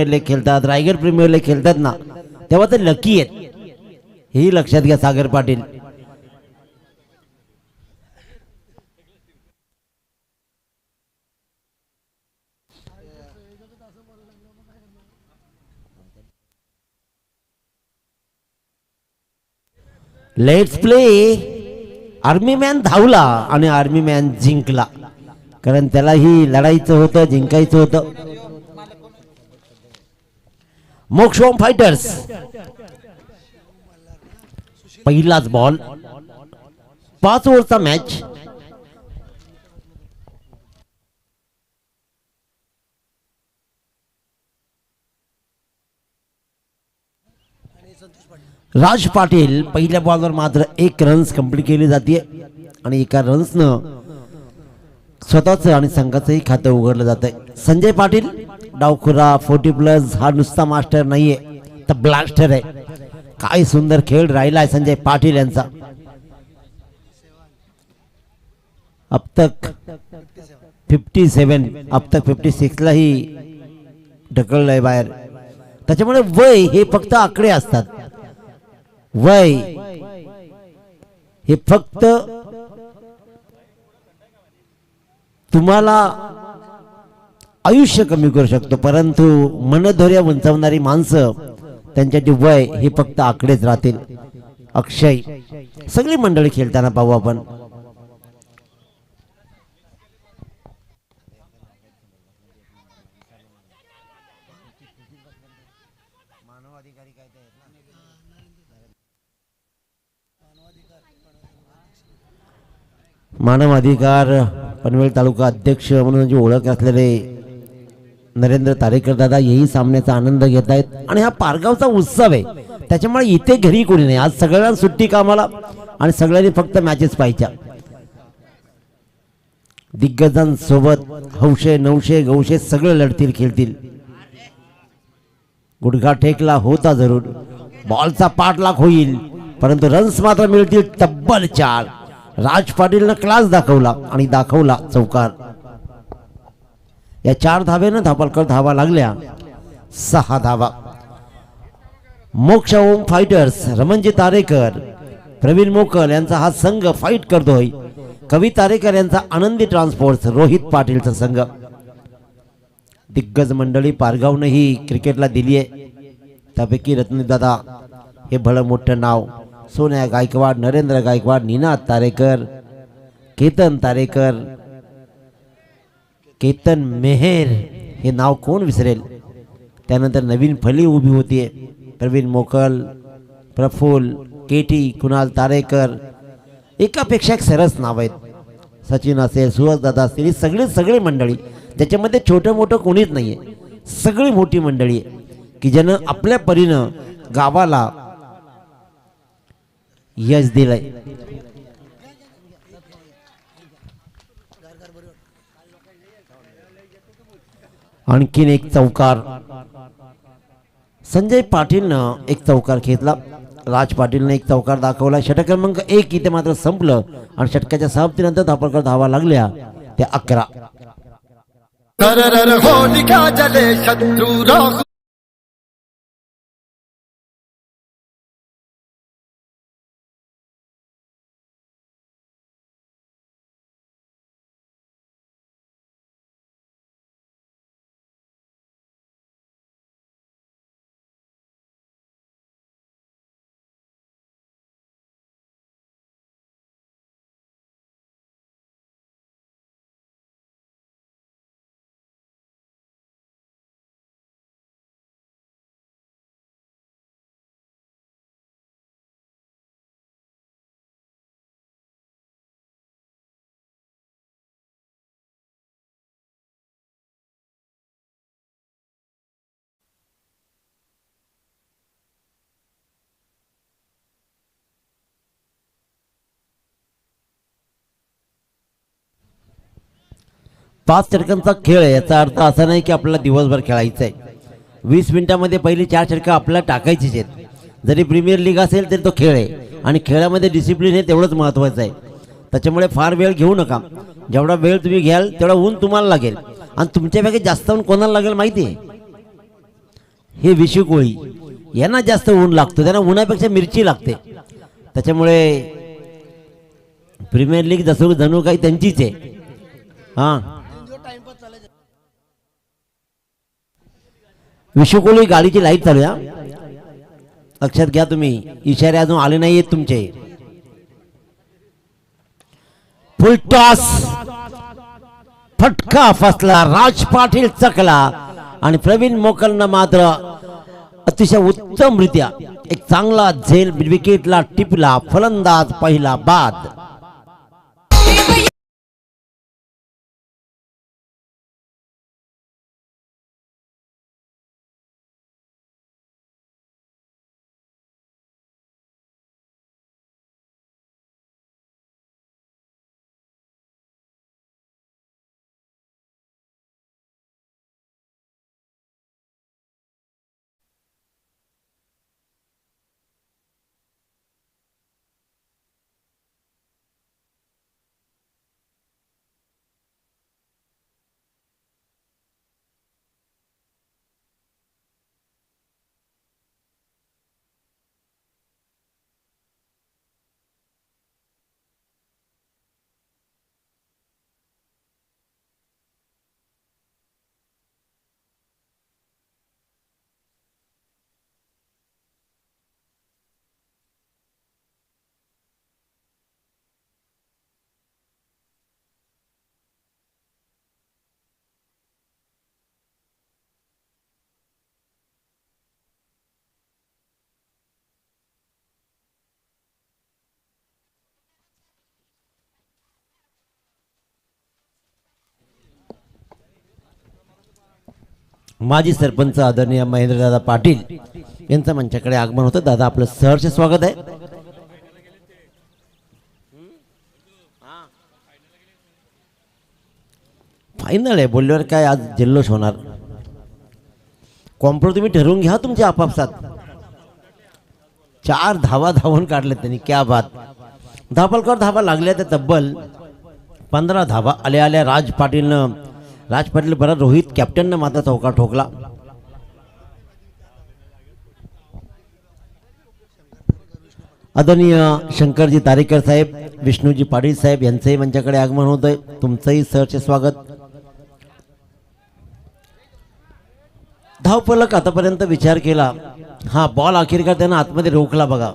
League खेळतात, Raigad premier league खेळतात ना, तेव्हा ते लकी आहेत, हेही लक्षात घ्या Sagar Patil. Let's play. Army man धावला आणि आर्मी मॅन जिंकला, कारण त्यालाही लढायचं होतं, जिंकायचं होतं. मोक्षोम फायटर्स पहिलाच बॉल, 5 ओव्हरचा मॅच. राज पाटील पहिल्या बॉलवर मात्र 1 रन्स कंप्लीट केली जाते आणि एका रन्सनं स्वतःचं आणि संघाचंही खातं उघडलं जात आहे. संजय पाटील डावखुरा 40+ हा नुसता मास्टर नाहीये, तर ब्लास्टर आहे. काय सुंदर खेळ राहिलाय संजय पाटील यांचा. अब तक 57, अब तक 56 लाही ढकललंय बाहेर. त्याच्यामुळे वय हे फक्त आकडे असतात, वय हे फक्त तुम्हाला आयुष्य कमी करू शकतो, परंतु मनधैर्य उंचावणारी माणसं त्यांच्याचे वय हे फक्त आकडेच राहतील. अक्षय सगळी मंडळी खेळताना पाहू आपण. मानव अधिकार पनवेल तालुका अध्यक्ष म्हणून जी ओळख असलेले नरेंद्र तारेकर दादा हेही सामन्याचा आनंद घेत आहेत. आणि हा पारगावचा उत्सव आहे, त्याच्यामुळे इथे घरी कोणी नाही. आज सगळ्यांना सुट्टी कामाला आणि सगळ्यांनी फक्त मॅचेस पाहायच्या. दिग्गजांसोबत हौशे नवशे गवशे सगळे लढतील, खेळतील. गुडघा टेकला होता जरूर, बॉलचा पाठलाग होईल, परंतु रन्स मात्र मिळतील तब्बल 4. राज पाटीलनं क्लास दाखवला आणि दाखवला चौकार. या 4 धावेनं धापलकर धावा लागल्या, 6 धावा. मोक्ष ओम फायटर्स रमणजी तारेकर, प्रवीण मोकल यांचा हा संघ फाईट करतोय. कवी तारेकर यांचा आनंदी ट्रान्सपोर्ट्स रोहित पाटीलचा संघ. दिग्गज मंडळी पारगावनंही क्रिकेटला दिली आहे, त्यापैकी रत्नदादा हे भलं मोठं नाव. सोन्या गायकवाड, नरेंद्र गायकवाड, निनाद तारेकर, केतन तारेकर, केतन मेहर हे नाव कोण विसरेल. त्यानंतर नवीन फली उभी होतीये, प्रवीण मोकल, प्रफुल्ल, केटी, कुणाल तारेकर, एकापेक्षा एक सरस नाव आहेत. सचिन असेल, सुहास दादा असतील, ही सगळी मंडळी, त्याच्यामध्ये छोटं मोठं कोणीच नाहीये. सगळी मोठी मंडळी आहे की ज्यानं आपल्या परीनं गावाला यश दिलंय. आणखीन एक चौकार संजय पाटीलनं एक चौकार घेतला, राज पाटीलने एक चौकार दाखवला. षटक क्रमांक 1 इथे मात्र संपलं आणि षटकाच्या समाप्तीनंतर धापलकर धावा लागल्या त्या 11. पाच षटकांचा खेळ आहे, याचा अर्थ असा नाही की आपल्याला दिवसभर खेळायचं आहे. 20 मिनिटांमध्ये पहिली 4 षटकं आपल्याला टाकायचीच आहेत. जरी प्रीमियर लीग असेल तरी तो खेळ आहे आणि खेळामध्ये डिसिप्लिन हे तेवढंच महत्त्वाचं आहे. त्याच्यामुळे फार वेळ घेऊ नका. जेवढा वेळ तुम्ही घ्याल तेवढा ऊन तुम्हाला लागेल आणि तुमच्यापैकी जास्त ऊन कोणाला लागेल माहिती आहे. हे विशुकोळी यांना जास्त ऊन लागतो, त्यांना उन्हापेक्षा मिरची लागते. त्याच्यामुळे प्रीमियर लीग जणू काही त्यांचीच आहे. हां, विशुकोळी गाडीची लाईट चालू आहे. लक्षात घ्या तुम्ही, इशारे अजून आले नाहीयेत तुमचे. फुल टॉस, फटका फसला, राज पाटील चकला आणि प्रवीण मोकलनं मात्र अतिशय उत्तमरित्या एक चांगला झेल विकेटला टिपला. फलंदाज पहिला बाद. माजी सरपंच आदरणीय महेंद्रदादा पाटील यांचं मंचाकडे आगमन होतं. दादा, आपलं सहर्ष स्वागत आहे. फायनल आहे बोलल्यावर काय आज जल्लोष होणार. कॉम्प्रो तुम्ही ठरवून घ्या तुमच्या आपापसात. 4 धावा धावून काढले त्यांनी, क्या बात. धापलकर धावा लागल्या त्या तब्बल 15 धावा आल्या आल्या. राज पाटील बरा, रोहित कॅप्टननं मात्र चौकार ठोकला. आदरणीय शंकरजी तारेकर साहेब, विष्णूजी पाटील साहेब यांचंही मंचाकडे आगमन होत आहे. तुमचंही सहर्ष स्वागत. धावफलक आतापर्यंत विचार केला, हा बॉल अखेरकार त्यानं आतमध्ये रोखला बघा.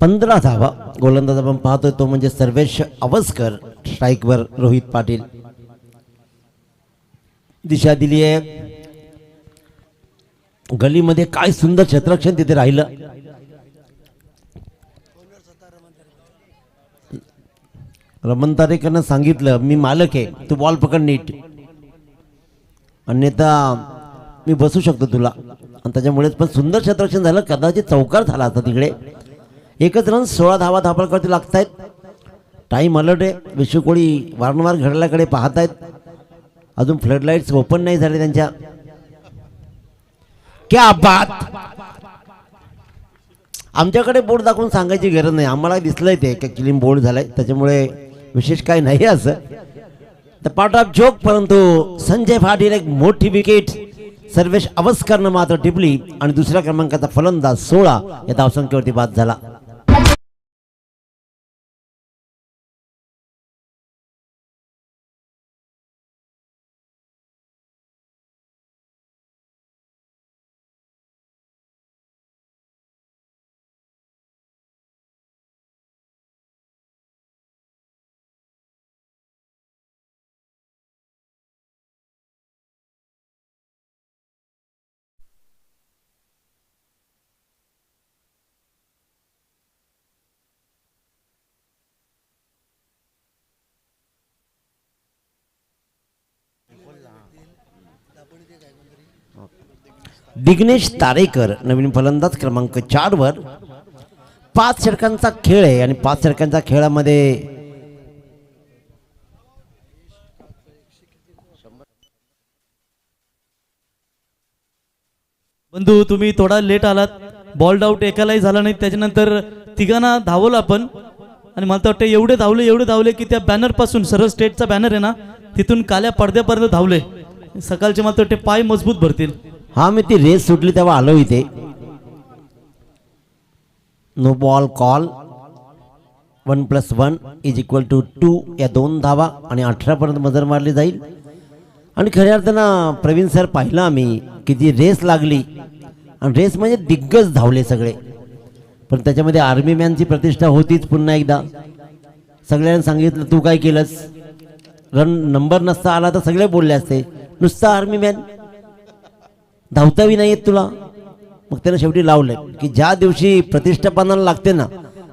पंधरा धावा गोलंदाज आपण पाहतोय तो म्हणजे सर्वेश अवस्कर. स्ट्राईकवर रोहित पाटील. दिशा दिली आहे गलीमध्ये. काय सुंदर क्षेत्ररक्षण तिथे राहिलं. रमण तारेकरनं सांगितलं, मी मालक आहे, तू बॉल पकड नीट, अन्यथा मी बसू शकतो तुला. आणि त्याच्यामुळेच पण सुंदर क्षेत्ररक्षण झालं. कदाचित चौकार झाला असता तिकडे. एकच रन, 16 धावा धापलकरती लागतायत. टाइम अलर्ट आहे. विशुकोळी वारंवार घड्याळाकडे पाहतायत. अजून फ्लडलाईट्स ओपन नाही झाले त्यांच्या. क्या बात. आमच्याकडे बोर्ड दाखवून सांगायची गरज नाही, आम्हाला दिसलंय ते ऍक्च्युली बोर्ड झालाय, त्याच्यामुळे विशेष काही नाही असं. The part of joke. परंतु संजय पाटील एक मोठी विकेट सर्वेश अवस्करनं मात्र टिपली आणि दुसऱ्या क्रमांकाचा फलंदाज 16 या धावसंख्येवरती बाद झाला. दिग्नेश तारेकर नवीन फलंदाज क्रमांक 4 वर. 5 षटकांचा खेळ आहे आणि 5 षटकांच्या खेळामध्ये बंधू तुम्ही थोडा लेट आलात. बॉल्ड आउट एकालाही झाला नाही. त्याच्यानंतर तिघांना धावलं आपण आणि मला तर वाटतं एवढे धावले की त्या बॅनरपासून सर्व स्टेटचा बॅनर आहे ना तिथून काल्या पडद्यापर्यंत धावले. सकाळचे मला तर वाटते पाय मजबूत भरतील. हा मी ती रेस सुटली तेव्हा आलो इथे. नो बॉल कॉल 1+1 = 2 या 2 धावा आणि 18 पर्यंत मजर मारली जाईल. आणि खऱ्या अर्थानं प्रवीण सर पाहिलं आम्ही की जी रेस लागली आणि रेस म्हणजे दिग्गज धावले सगळे, पण त्याच्यामध्ये आर्मी मॅनची प्रतिष्ठा होतीच. पुन्हा एकदा सगळ्यांनी सांगितलं तू काय केलंस, रन नंबर नसता आला तर सगळे बोलले असते नुसता आर्मी मॅन धावताही नाही येत तुला. मग त्यानं शेवटी लावलं की ज्या दिवशी प्रतिष्ठापनाला लागते ना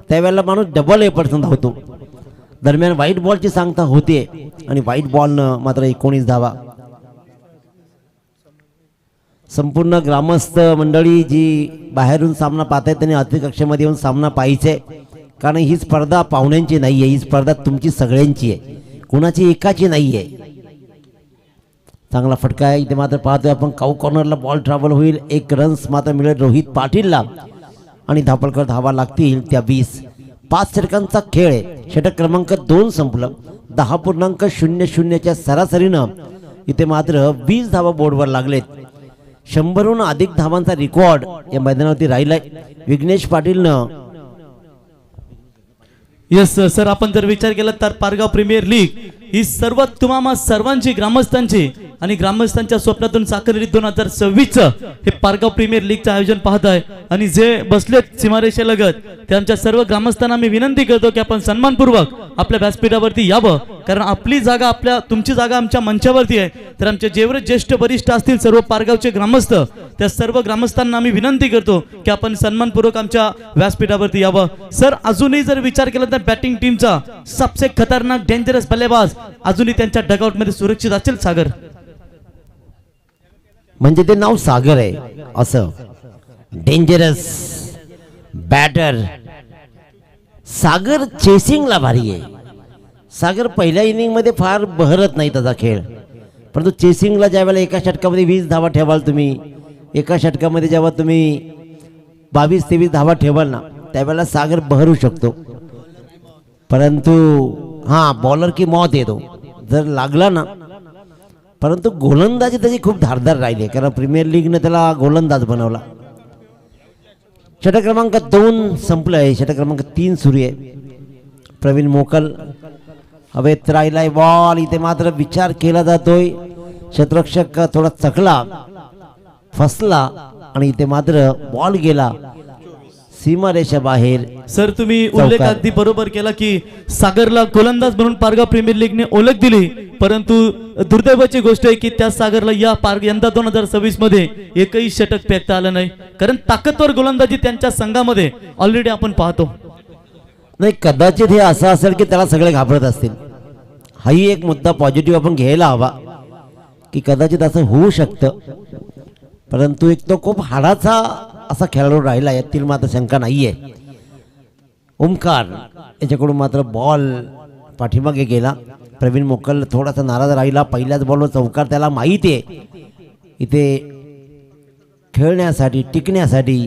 त्यावेळेला माणूस डबल एफर्टनं धावतो. दरम्यान व्हाईट बॉलची सांगता होते आणि व्हाईट बॉलनं मात्र 19 धावा. संपूर्ण ग्रामस्थ मंडळी जी बाहेरून सामना पाहत आहेत त्यांनी अतिकक्षेमध्ये येऊन सामना पाहायचे, कारण ही स्पर्धा पाहुण्यांची नाही आहे, ही स्पर्धा तुमची सगळ्यांची आहे, कुणाची एकाची नाही आहे. चांगला फटका आहे इथे मात्र पाहतोय आपण. काऊ कॉर्नरला बॉल ट्रॅव्हल होईल. 1 रन्स मात्र मिळेल रोहित पाटीलला आणि धापलकर धावा लागतील त्या 20. 5 षटकांचा खेळ आहे. षटक क्रमांक 2 संपलं. 10.00च्या सरासरीनं इथे मात्र 20 धावा बोर्डवर लागलेत. 100हून अधिक धावांचा रेकॉर्ड या मैदानावरती राहिलाय. विघ्नेश पाटीलनं यस सर, आपण जर विचार केला तर पारगाव प्रीमियर लीग ही तुम्हा सर्वांची ग्रामस्थांची आणि ग्रामस्थांच्या स्वप्नातून साकारली 2026 हे पारगाव प्रीमियर लीगचं आयोजन पाहत आहे. आणि जे बसलेत सीमारेषेलगत त्यांच्या सर्व ग्रामस्थांना मी विनंती करतो की आपण सन्मानपूर्वक आपल्या व्यासपीठावरती यावं, कारण आपली जागा तुमची जागा आमच्या मंचावरती आहे. तर आमचे जेवढे ज्येष्ठ वरिष्ठ असतील सर्व पारगावचे ग्रामस्थ त्या सर्व ग्रामस्थांना आम्ही विनंती करतो की आपण सन्मानपूर्वक आमच्या व्यासपीठावरती यावं. सर, अजूनही जर विचार केला तर बॅटिंग टीमचा सबसे खतरनाक डेंजरस बल्लेबाज अजूनही त्यांच्या डगआउट मध्ये सुरक्षित असेल सागर. म्हणजे ते नाव सागर आहे असं. डेंजरस बॅटर सागर चेसिंगला भारी आहे. सागर पहिल्या इनिंग मध्ये फार बहरत नाही त्याचा खेळ, परंतु चेसिंगला ज्या वेळेला एका षटकामध्ये 20 धावा ठेवाल तुम्ही, एका षटकामध्ये जेव्हा तुम्ही 22-23 धावा ठेवाल ना त्यावेळेला सागर बहरू शकतो. परंतु हां, बॉलर की मौत येतो जर लागला ना. परंतु गोलंदाजी त्याची खूप धारदार राहिली, कारण प्रीमियर लीगने त्याला गोलंदाज बनवला. षटक क्रमांक 2 संपलं आहे. षटक क्रमांक 3 सुरू आहे. प्रवीण मोकल हवेत राहिलाय बॉल. इथे मात्र विचार केला जातोय. क्षेत्ररक्षक थोडा चकला फसला आणि इथे मात्र बॉल गेला सीमारेषा बाहेर. सर, तुम्ही उल्लेख अगदी बरोबर केला की सागरला गोलंदाज म्हणून पारगाव प्रीमियर लीगने ओळख दिली, परंतु दुर्दैवाची गोष्ट आहे की त्या सागरला यंदा 2026 मध्ये एकही षटक फेकता आलं नाही, कारण ताकदवर गोलंदाजी त्यांच्या संघामध्ये ऑलरेडी आपण पाहतो. नाही, कदाचित हे असं असेल की त्याला सगळे घाबरत असतील. हाही एक मुद्दा पॉझिटिव्ह आपण घ्यायला हवा की कदाचित असं होऊ शकतं. परंतु एक तो खूप हाडाचा असा खेळाडू राहिला, यातील मात्र शंका नाहीये. ओमकार याच्याकडून मात्र बॉल पाठीमागे गेला. प्रवीण मोकल थोडासा नाराज राहिला. पहिल्याच बॉलवर चौकार. त्याला माहिती आहे इथे खेळण्यासाठी टिकण्यासाठी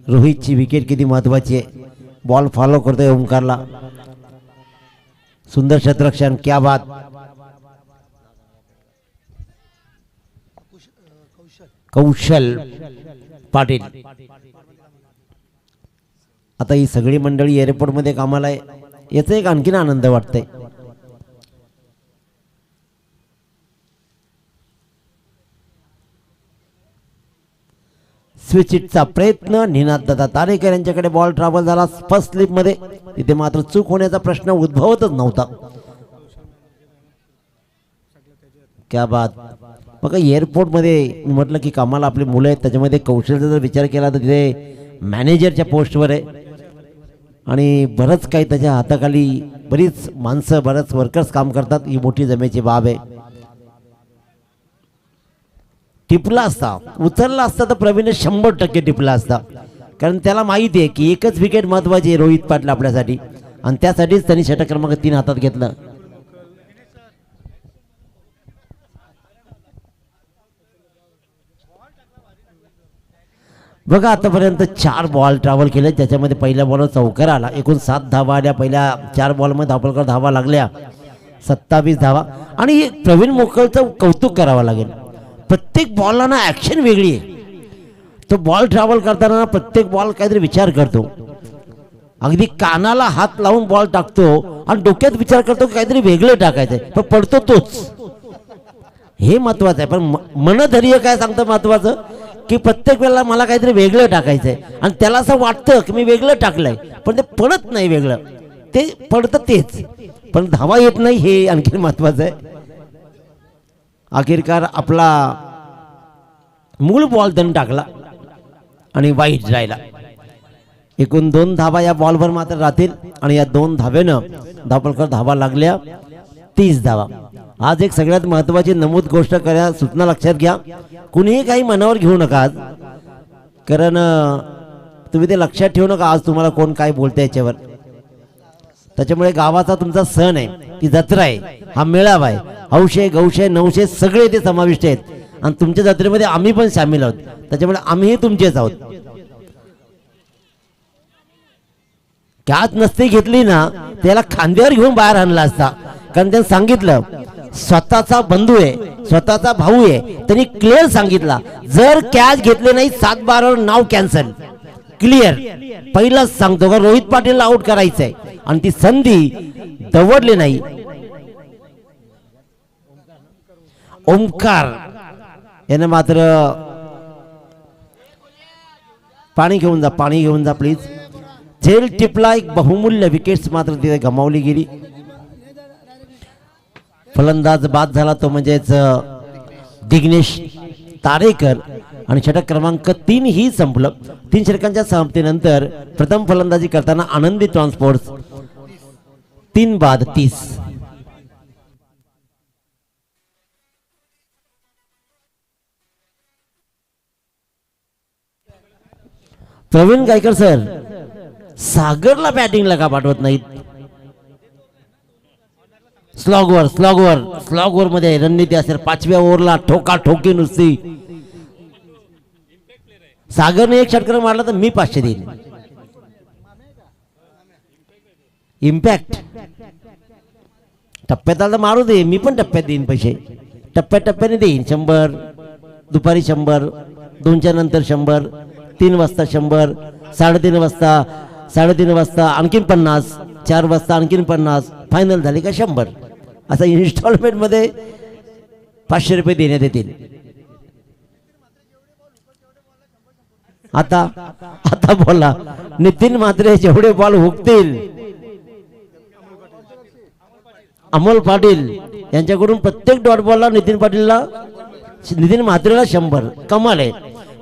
रोहितची विकेट किती महत्वाची आहे. बॉल फॉलो करतोय ओमकारला. सुंदर क्षेत्ररक्षण, क्या बात. कौशल पाटील. आता ही सगळी मंडळी एअरपोर्ट मध्ये कामाला आहे, याचा एक आणखीन आनंद वाटतंय. स्विच हिटचा प्रयत्न. निनाद दादा तारेकर यांच्याकडे बॉल ट्रॅव्हल झाला फर्स्ट स्लिप मध्ये. तिथे मात्र चूक होण्याचा प्रश्न उद्भवतच नव्हता. क्या बात. मग एअरपोर्ट मध्ये म्हटलं की कामाला आपली मुलं आहेत, त्याच्यामध्ये कौशलचा जर विचार केला तर तिथे मॅनेजरच्या पोस्टवर आहे आणि बरंच काही त्याच्या हाताखाली बरीच माणसं बरंच वर्कर्स काम करतात. ही मोठी जमेची बाब आहे. टिपला असता, उचलला असता तर प्रवीण 100% टिपला असता, कारण त्याला माहिती आहे की एकच विकेट महत्वाची आहे रोहित पाटील आपल्यासाठी, आणि त्यासाठीच त्यांनी षटक क्रमांक 3 हातात घेतलं. बघा आतापर्यंत 4 बॉल ट्रॅव्हल केले, त्याच्यामध्ये पहिल्या बॉलवर चौकार आला, एकूण 7 धावा आल्या पहिल्या 4 बॉलमध्ये. धावपलकर धावा लागल्या 27 धावा. आणि प्रवीण मोकळचं कौतुक करावं लागेल, प्रत्येक बॉलला ना ॲक्शन वेगळी आहे. तो बॉल ट्रॅव्हल करताना प्रत्येक बॉल काहीतरी विचार करतो, अगदी कानाला हात लावून बॉल टाकतो आणि डोक्यात विचार करतो की काहीतरी वेगळं टाकायचंय, पण पडतो तोच. हे महत्वाचं आहे. पण मनधैर्य काय सांगतं महत्वाचं, की प्रत्येक वेळेला मला काहीतरी वेगळं टाकायचंय आणि त्याला असं वाटतं की मी वेगळं टाकलंय, पण ते पडत नाही वेगळं, ते पडतं तेच, पण धावा येत नाही, हे आणखी महत्वाचं आहे. अखेरकार आपला मूळ बॉल त्यांनी टाकला आणि वाईट राहिला. एकूण 2 धावा या बॉलवर मात्र राहतील आणि या 2 धावेनं धावपलकर धावा लागल्या 30 धावा. आज एक सगळ्यात महत्वाची नमूद गोष्ट करा, सूचना लक्षात घ्या, कुणीही काही मनावर घेऊ नका आज, कारण तुम्ही ते लक्षात ठेवू नका आज तुम्हाला कोण काय बोलते याच्यावर. त्याच्यामुळे गावाचा तुमचा सण आहे, ती जत्रा आहे, हा मेळावा आहे, हौशे गौशे नवशे सगळे ते समाविष्ट आहेत आणि तुमच्या जत्रेमध्ये आम्ही पण सामील आहोत, त्याच्यामुळे आम्हीही तुमचेच आहोत. कॅच नसती घेतली ना त्याला खांद्यावर घेऊन बाहेर आणला असता, कारण त्यांनी सांगितलं स्वतःचा बंधू आहे, स्वतःचा भाऊ आहे, त्यांनी क्लिअर सांगितला जर कॅच घेतले नाही 7-12 नाव कॅन्सल, क्लिअर. पहिलाच सांगतो का रोहित पाटीलला आउट करायचंय आणि ती संधी दवडली नाही. ओमकार याने मात्र पाणी घेऊन जा, पाणी घेऊन जा प्लीज. झेल टिपला, एक बहुमूल्य विकेट्स मात्र तिथे गमावली गेली. फलंदाज बाद झाला तो म्हणजेच दिग्नेश तारेकर आणि षटक क्रमांक 3 ही संपलं. 3 षटकांच्या समाप्तीनंतर प्रथम फलंदाजी करताना आनंदी ट्रान्सपोर्ट्स 3 बाद 30. प्रवीण गायकर सर सागरला बॅटिंगला का पाठवत नाहीत? स्लॉगवर मध्ये रणनीती असेल, 5व्या ओव्हरला ठोका ठोकी नुसती. सागरने 1 षटकार मारला तर मी 500 देईन. इम्पॅक्ट टप्प्यात आला मारू दे, मी पण टप्प्यात देईन पैसे, टप्प्याटप्प्याने देईन. 100 दुपारी, 100 2च्या नंतर, 100 3 वाजता, 100 3:30 वाजता, 3:30 वाजता आणखीन 50, 4 वाजता आणखीन 50, फायनल झाली का 100. असा इन्स्टॉलमेंट मध्ये 500 रुपये देण्यात येतील. आता बोला नितीन म्हात्रे जेवढे बॉल हुकतील, अमोल पाटील यांच्याकडून प्रत्येक डॉट बॉलला नितीन म्हात्रेला 100. कमाल आहे.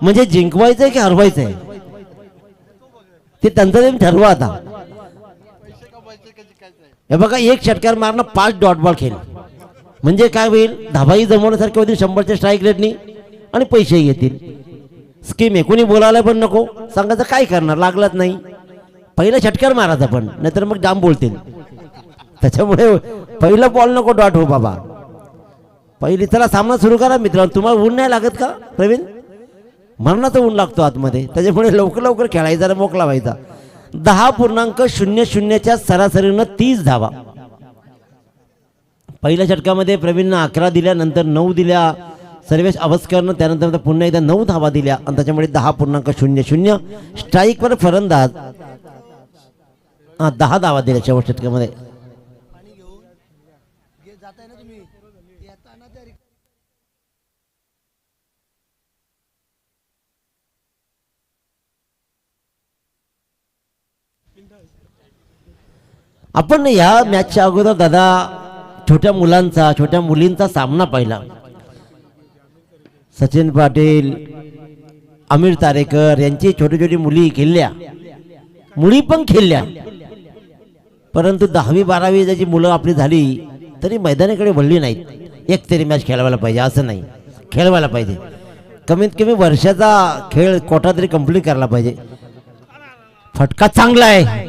म्हणजे जिंकवायचंय की हरवायचंय ते त्यांचं ते ठरवा. आता हे बघा 1 षटकार मारणं 5 डॉट बॉल खेळ म्हणजे काय होईल, धाबाही जमवण्यासारखे होतील 100च्या स्ट्राईक रेटनी आणि पैसेही येतील. स्कीम आहे, कोणी बोलायला पण नको, सांगायचं काय करणार, लागलाच नाही, पहिला षटकार मारायचा, पण नाहीतर मग जाम बोलतील. त्याच्यामुळे पहिला बॉल नको डॉट हो बाबा, पहिली. चला सामना सुरू करा मित्रांनो. तुम्हाला ऊन नाही लागत का प्रवीण? मरणाचं ऊन लागतो आतमध्ये, त्याच्यामुळे लवकर खेळायचा, मोकळा व्हायचा. 10.00च्या सरासरीनं 30 धावा. पहिल्या षटकामध्ये प्रवीणनं 11 दिल्या, नंतर 9 दिल्या सर्वेश अवस्करनं, त्यानंतर पुन्हा एकदा 9 धावा दिल्या आणि त्याच्यामुळे 10.00 स्ट्राईकवर फलंदाज 10 धावा दिल्या शेवट षटकामध्ये. आपण या मॅचच्या अगोदर दादा छोट्या मुलांचा, छोट्या मुलींचा सामना पाहिला. सचिन पाटील, अमीर तारेकर यांची छोटी मुली खेळल्या, मुली पण खेळल्या, परंतु 10वी-12वी ज्याची मुलं आपली झाली तरी मैदानाकडे वळली नाहीत. एक तरी मॅच खेळवायला पाहिजे असं नाही, खेळवायला पाहिजे. कमीत कमी वर्षाचा खेळ कोटा तरी कंप्लीट करायला पाहिजे. फटका चांगला आहे,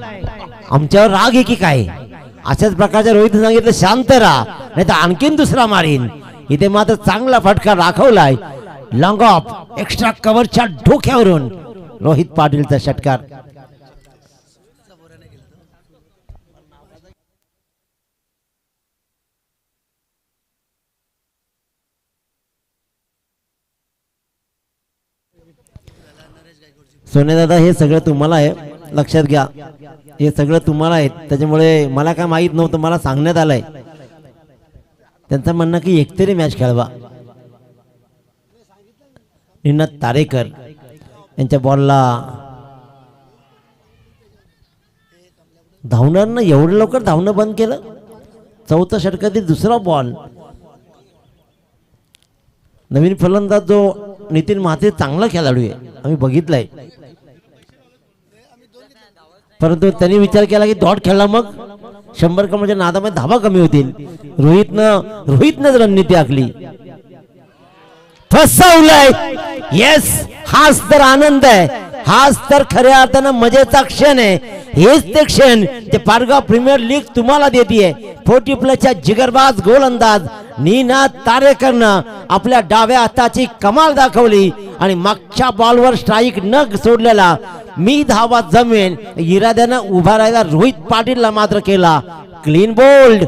आमच्यावर राग आहे की काय? अशाच प्रकारच्या रोहित सांगितलं शांत राहा नाही तर आणखीन दुसरा मारीन. इथे मात्र चांगला फटका दाखवलाय, लॉंग ऑफ एक्स्ट्रा कव्हरच्या डोक्यावरून रोहित पाटीलचा षटकार. सोनेदादा हे सगळं तुम्हाला आहे, लक्षात घ्या. हे सगळं तुम्हाला आहे, त्याच्यामुळे मला काय माहित नव्हतं, मला सांगण्यात आलंय. त्यांचं म्हणणं की एकतरी मॅच खेळवा. निनाद तारेकर यांच्या बॉलला धावणार, एवढं लवकर धावणं बंद केलं. चौथा षटकातील दुसरा बॉल. नवीन फलंदाज जो नितीन महाते चांगला खेळाडू आहे, आम्ही बघितलंय. परंतु त्यांनी विचार केला की डॉट खेळला मग 100 कमाच्या नादामध्ये धावा कमी होतील. रोहितनंच रणनीती आखली. फसवलंय. येस, हाच तर आनंद आहे, हाच तर खऱ्या अर्थानं मजेचा क्षण आहे. हेच ते क्षण ते पारगाव प्रीमियर लीग तुम्हाला देते. 40+ जिगरबाज गोलंदाज निनाद तारेकरनं आपल्या डाव्या हाताची कमाल दाखवली आणि मागच्या बॉलवर स्ट्राईक न सोडलेला मी धावा जमेल इराद्यानं उभा राहिला रोहित पाटीलला मात्र केला क्लीन बोल्ड.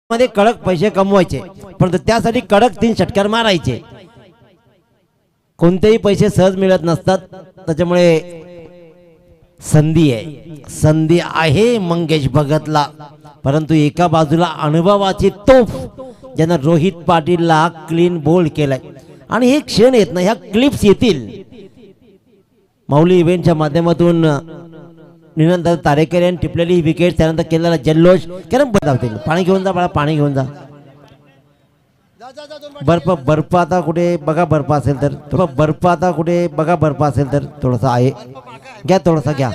मध्ये कडक पैसे कमवायचे, परंतु त्यासाठी कडक 3 षटकार मारायचे. कोणतेही पैसे सहज मिळत नसतात, त्याच्यामुळे संधी आहे मंगेश भगतला. परंतु एका बाजूला अनुभवाची तोफ ज्यानं रोहित पाटीलला क्लीन बोल्ड केलाय. आणि हे क्षण येत ना, ह्या क्लिप्स येतील. माऊली इव्हेंटच्या माध्यमातून निनाद तारेकर यांनी टिपलेली विकेट, त्यानंतर केलेला जल्लोष कॅरम बदलावतील. पाणी घेऊन जा बाळा, पाणी घेऊन जा. बर्फ आता कुठे बघा, बर्फ असेल तर बर्फ आता कुठे बघा, बर्फ असेल तर थोडासा आहे, घ्या थोडासा घ्या.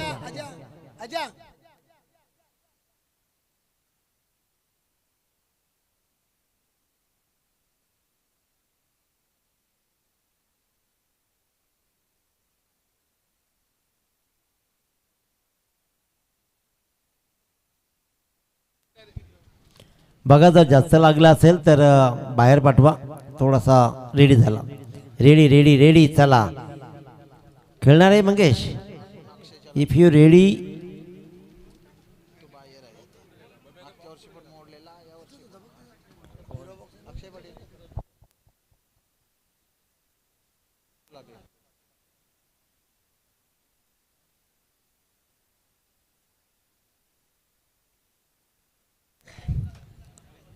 बघा, जर जास्त लागला असेल तर बाहेर पाठवा. थोडासा रेडी झाला, रेडी चला. खेळणार आहे मंगेश, इफ यू रेडी.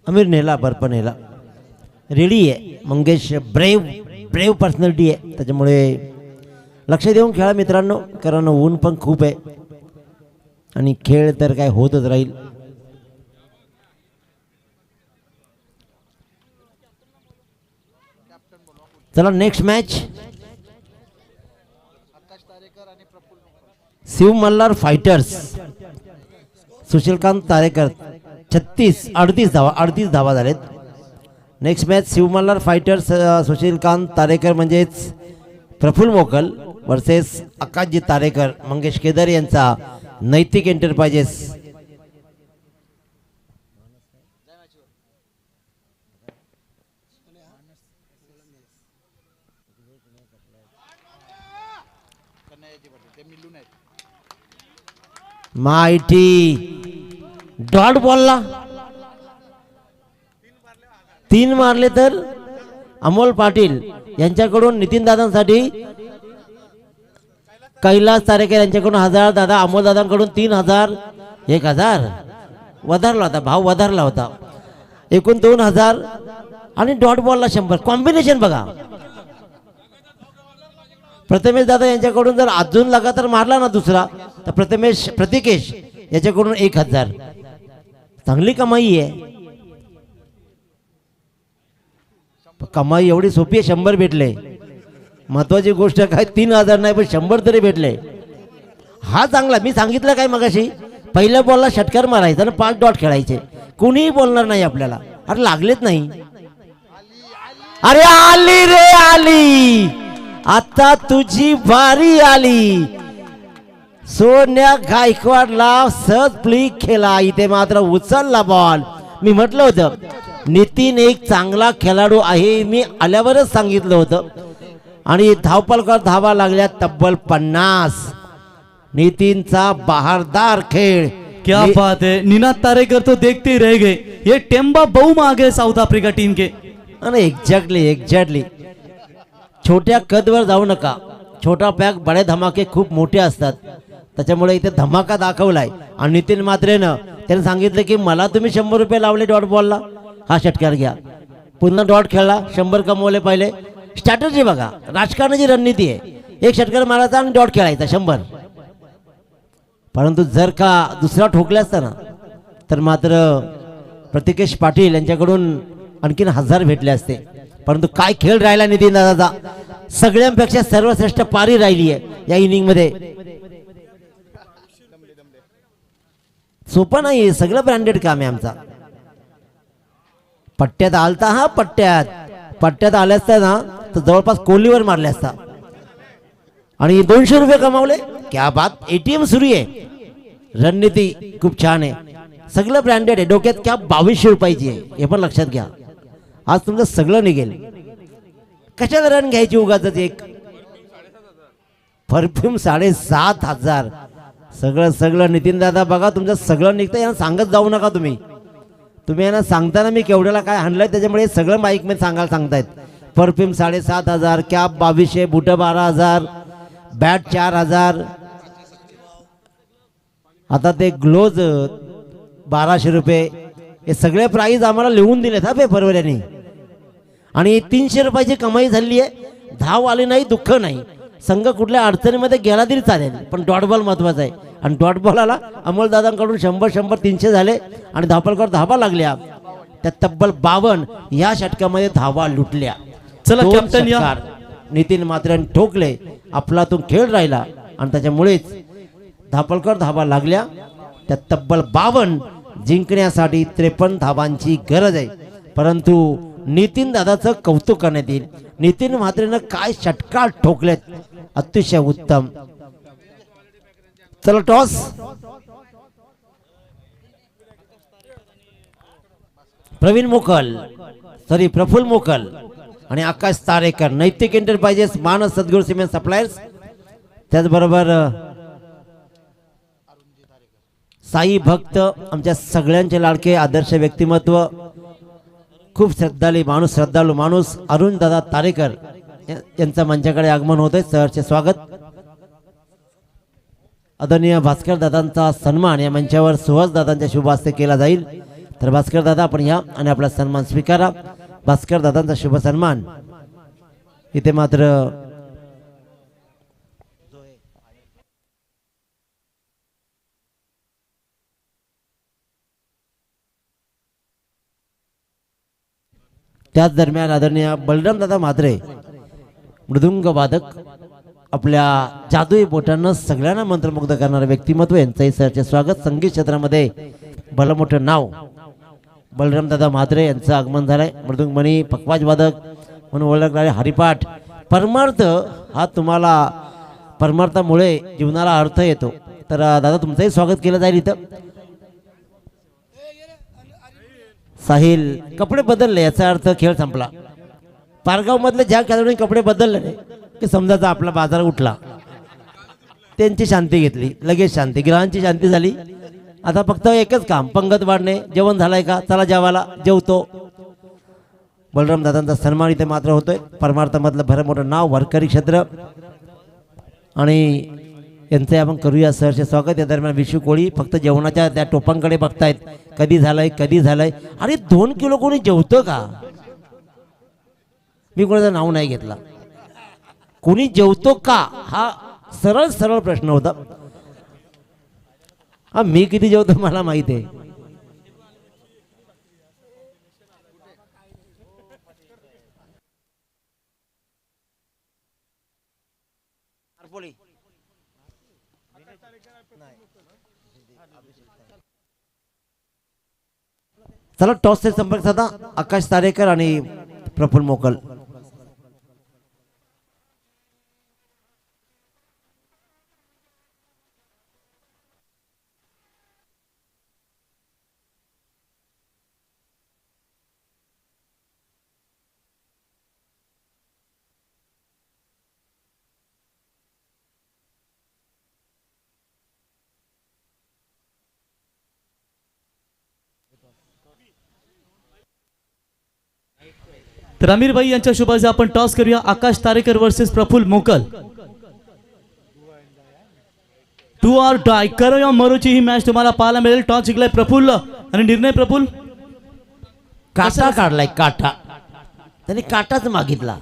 अमीर नेला, बर्फ नेला, रेडी आहे मंगेश. ब्रेव पर्सनॅलिटी आहे, त्याच्यामुळे लक्ष देऊन खेळा मित्रांनो, कारण ऊन पण खूप आहे आणि खेळ तर काय होतच राहील. चला next match. Shiv Malhar fighters, Sushilkant Tarekar 38 धावा झालेत. Next match Shiv Malhar fighters Sushilkant Tarekar म्हणजेच प्रफुल्ल मोकल वर्सेस आकाशजी तारेकर मंगेश केदार यांचा नैतिक एंटरप्राइजेस. माहिती डॉट बॉलला 3 मारले तर अमोल पाटील यांच्याकडून नितीन दादांसाठी कैलास तारेकर यांच्याकडून 1000, दादा अमोल दादांकडून 3000, 1000 वधारला होता, भाव वधारला होता, एकूण 2000 आणि डॉट बॉलला 100. कॉम्बिनेशन बघा, प्रथमेश दादा यांच्याकडून जर अजून लगातार मारला ना दुसरा तर प्रतिकेश याच्याकडून 1000. चांगली कमाई आहे. कमाई एवढी सोपी आहे. 100 भेटले. महत्वाची गोष्ट काय 3000 नाही पण 100 तरी भेटले. हा चांगला. मी सांगितलं काय मगाशी पहिल्या बॉलला षटकार मारायचा आणि 5 डॉट खेळायचे. कुणीही बोलणार नाही आपल्याला. अरे लागलेच नाही. अरे आली रे आली. आता तुझी बारी आली. सोन्या गायकवाडला सहज फ्लिक केला. इथे मात्र उचलला बॉल. मी म्हटलं होतं नितीन एक चांगला खेळाडू आहे. मी आल्यावरच सांगितलं होतं. आणि धावपलकर धावा लागल्या तब्बल 50. नितीनचा बहारदार खेळ. क्या बात है. निनाद तारेकर तो देखते ही रह गए. ये टेम्बा बहु मागे साउथ अफ्रीका टीम के. आणि एक्झॅक्टली छोट्या कदवर जाऊ नका. छोटा पॅक बडे धमाके खूप मोठे असतात. त्याच्यामुळे इथे धमाका दाखवलाय. आणि नितीन मात्रेनं त्याने सांगितलं की मला तुम्ही 100 रुपये लावले डॉट बॉलला. हा षटकार घ्या. पुन्हा डॉट खेळला. 100 कमवले पहिले. स्ट्रॅटर्जी बघा. राजकारणाची रणनीती आहे. एक षटकार मारायचा आणि डॉट खेळायचा 100. परंतु जर का दुसरा ठोकला असता ना तर मात्र प्रतिकेश पाटील यांच्याकडून आणखीन 1000 भेटले असते. परंतु काय खेळ राहिला नितीन दादाचा. सगळ्यांपेक्षा सर्वश्रेष्ठ पारी राहिली आहे या इनिंग मध्ये. सोपं नाही. सगळं ब्रँडेड काम आहे आमचा. पट्ट्यात आलता. हा पट्ट्यात आले असता ना तर जवळपास कोहलीवर मारले असता. आणि 200 रुपये कमावले. क्या बात. ATM सुरू आहे. रणनीती खूप छान आहे. सगळं ब्रँडेड आहे. डोक्यात क्या 2200 रुपयाची आहे हे पण लक्षात घ्या. आज तुमचं सगळं निघेल. कशाला रन घ्यायची उगाच. एक परफ्यूम 7500. सगळं नितीन दादा बघा तुमचं सगळं निघतं. यांना सांगत जाऊ नका तुम्ही यांना सांगताना मी केवढ्याला काय आणलंय त्याच्यामुळे सगळं माईक मध्ये सांगतायत. Perfume 7500, cap 2200, boot 12000, bat 4000. आता ते ग्लोज 1200 रुपये. हे सगळे प्राइस आम्हाला लिहून दिलेत हा पेपरवर यांनी. आणि 300 रुपयाची कमाई झाली आहे. धाव आली नाही दुःख नाही. संघ कुठल्या अडचणीमध्ये गेला तरी चालेल पण डॉट बॉल महत्वाचा आहे. आणि डॉट बॉल आला. अमोलदादांकडून 100 300 झाले आणि धावपलकर धावा लागल्या. त्या तब्बल 52 या षटकामध्ये धावा लुटल्या. चला कॅप्टन या. नितीन मात्रेन ठोकले. आपला तो खेळ राहिला आणि त्याच्यामुळेच धापलकर धावा लागल्या. त्या तब्बल 52 जिंकण्यासाठी 53 धावांची गरज आहे. परंतु नितीन दादाचं कौतुक करण्यात येईल. नितीन मात्रेनं काय षटकार ठोकलेत. अतिशय उत्तम. चला टॉस. प्रफुल्ल मोकल आणि आकाश तारेकर. नैतिक एंटरप्राइजेस, मानस सद्गुरू सिमेंट सप्लायर्स. त्याचबरोबर साई भक्त आमच्या सगळ्यांचे लाडके आदर्श व्यक्तिमत्व. खूप श्रद्धाळू माणूस अरुण दादा तारेकर यांचं मंचाकडे आगमन होतंय. सहर्ष स्वागत. आदरणीय भास्कर दादांचा सन्मान या मंचावर सुहास दादांच्या शुभ हस्ते केला जाईल. तर भास्कर दादा आपण या आणि आपला सन्मान स्वीकारा. भास्कर दादांचा शुभ सन्मान इथे मात्र त्याच दरम्यान आदरणीय बलराम दादा म्हात्रे मृदुंग वादक आपल्या जादुई बोटांना सगळ्यांना मंत्रमुग्ध करणारे व्यक्तिमत्व यांचंही सहर्ष स्वागत. संगीत क्षेत्रामध्ये भलं मोठं नाव बलराम दादा म्हात्रे यांचं आगमन झालंय. मृदुंगमणी पखवाज वादक म्हणून ओळखणारे हरिपाठ. परमार्थ हा तुम्हाला परमार्थामुळे जीवनाला अर्थ येतो. तर दादा तुमचंही स्वागत केलं जाईल इथं. साहिल कपडे बदलले याचा अर्थ खेळ संपला. पारगाव मधले ज्या खेळाडूंनी कपडे बदलले नाही की समजायचा आपला बाजार उठला. त्यांची शांती घेतली. लगेच शांती. ग्रहांची शांती झाली. आता फक्त एकच काम पंगत वाढणे. जेवण झालंय का चला जेवायला. जेवतो. बलराम दादांचा सन्मान इथे मात्र होतोय. परमार्थामधलं भर मोठं नाव वारकरी क्षेत्र आणि यांचे आपण करूया सहर्ष स्वागत. या दरम्यान विशू कोळी फक्त जेवणाच्या त्या टोपांकडे बघतायत. कधी झालंय. अरे 2 किलो कोणी जेवतं का. मी कोणाचं नाव नाही घेतला. कोणी जेवतो का हा सरळ सरळ प्रश्न होता. हा मी किती जेवतो मला माहित आहे. चला टॉसचे संपर्क साधा आकाश तारेकर आणि प्रफुल्ल मोकल. तर आमिर भाई यांच्या शुभाचे आपण टॉस करूया. आकाश तारेकर वर्सेस प्रफुल्ल मोकल. टू आर डाय करो या मरोची ही मॅच तुम्हाला पाहायला मिळेल. टॉस जिंकलाय प्रफुल्ल आणि निर्णय प्रफुल्ल. काटा काढलाय काटा. त्याने काटाच मागितला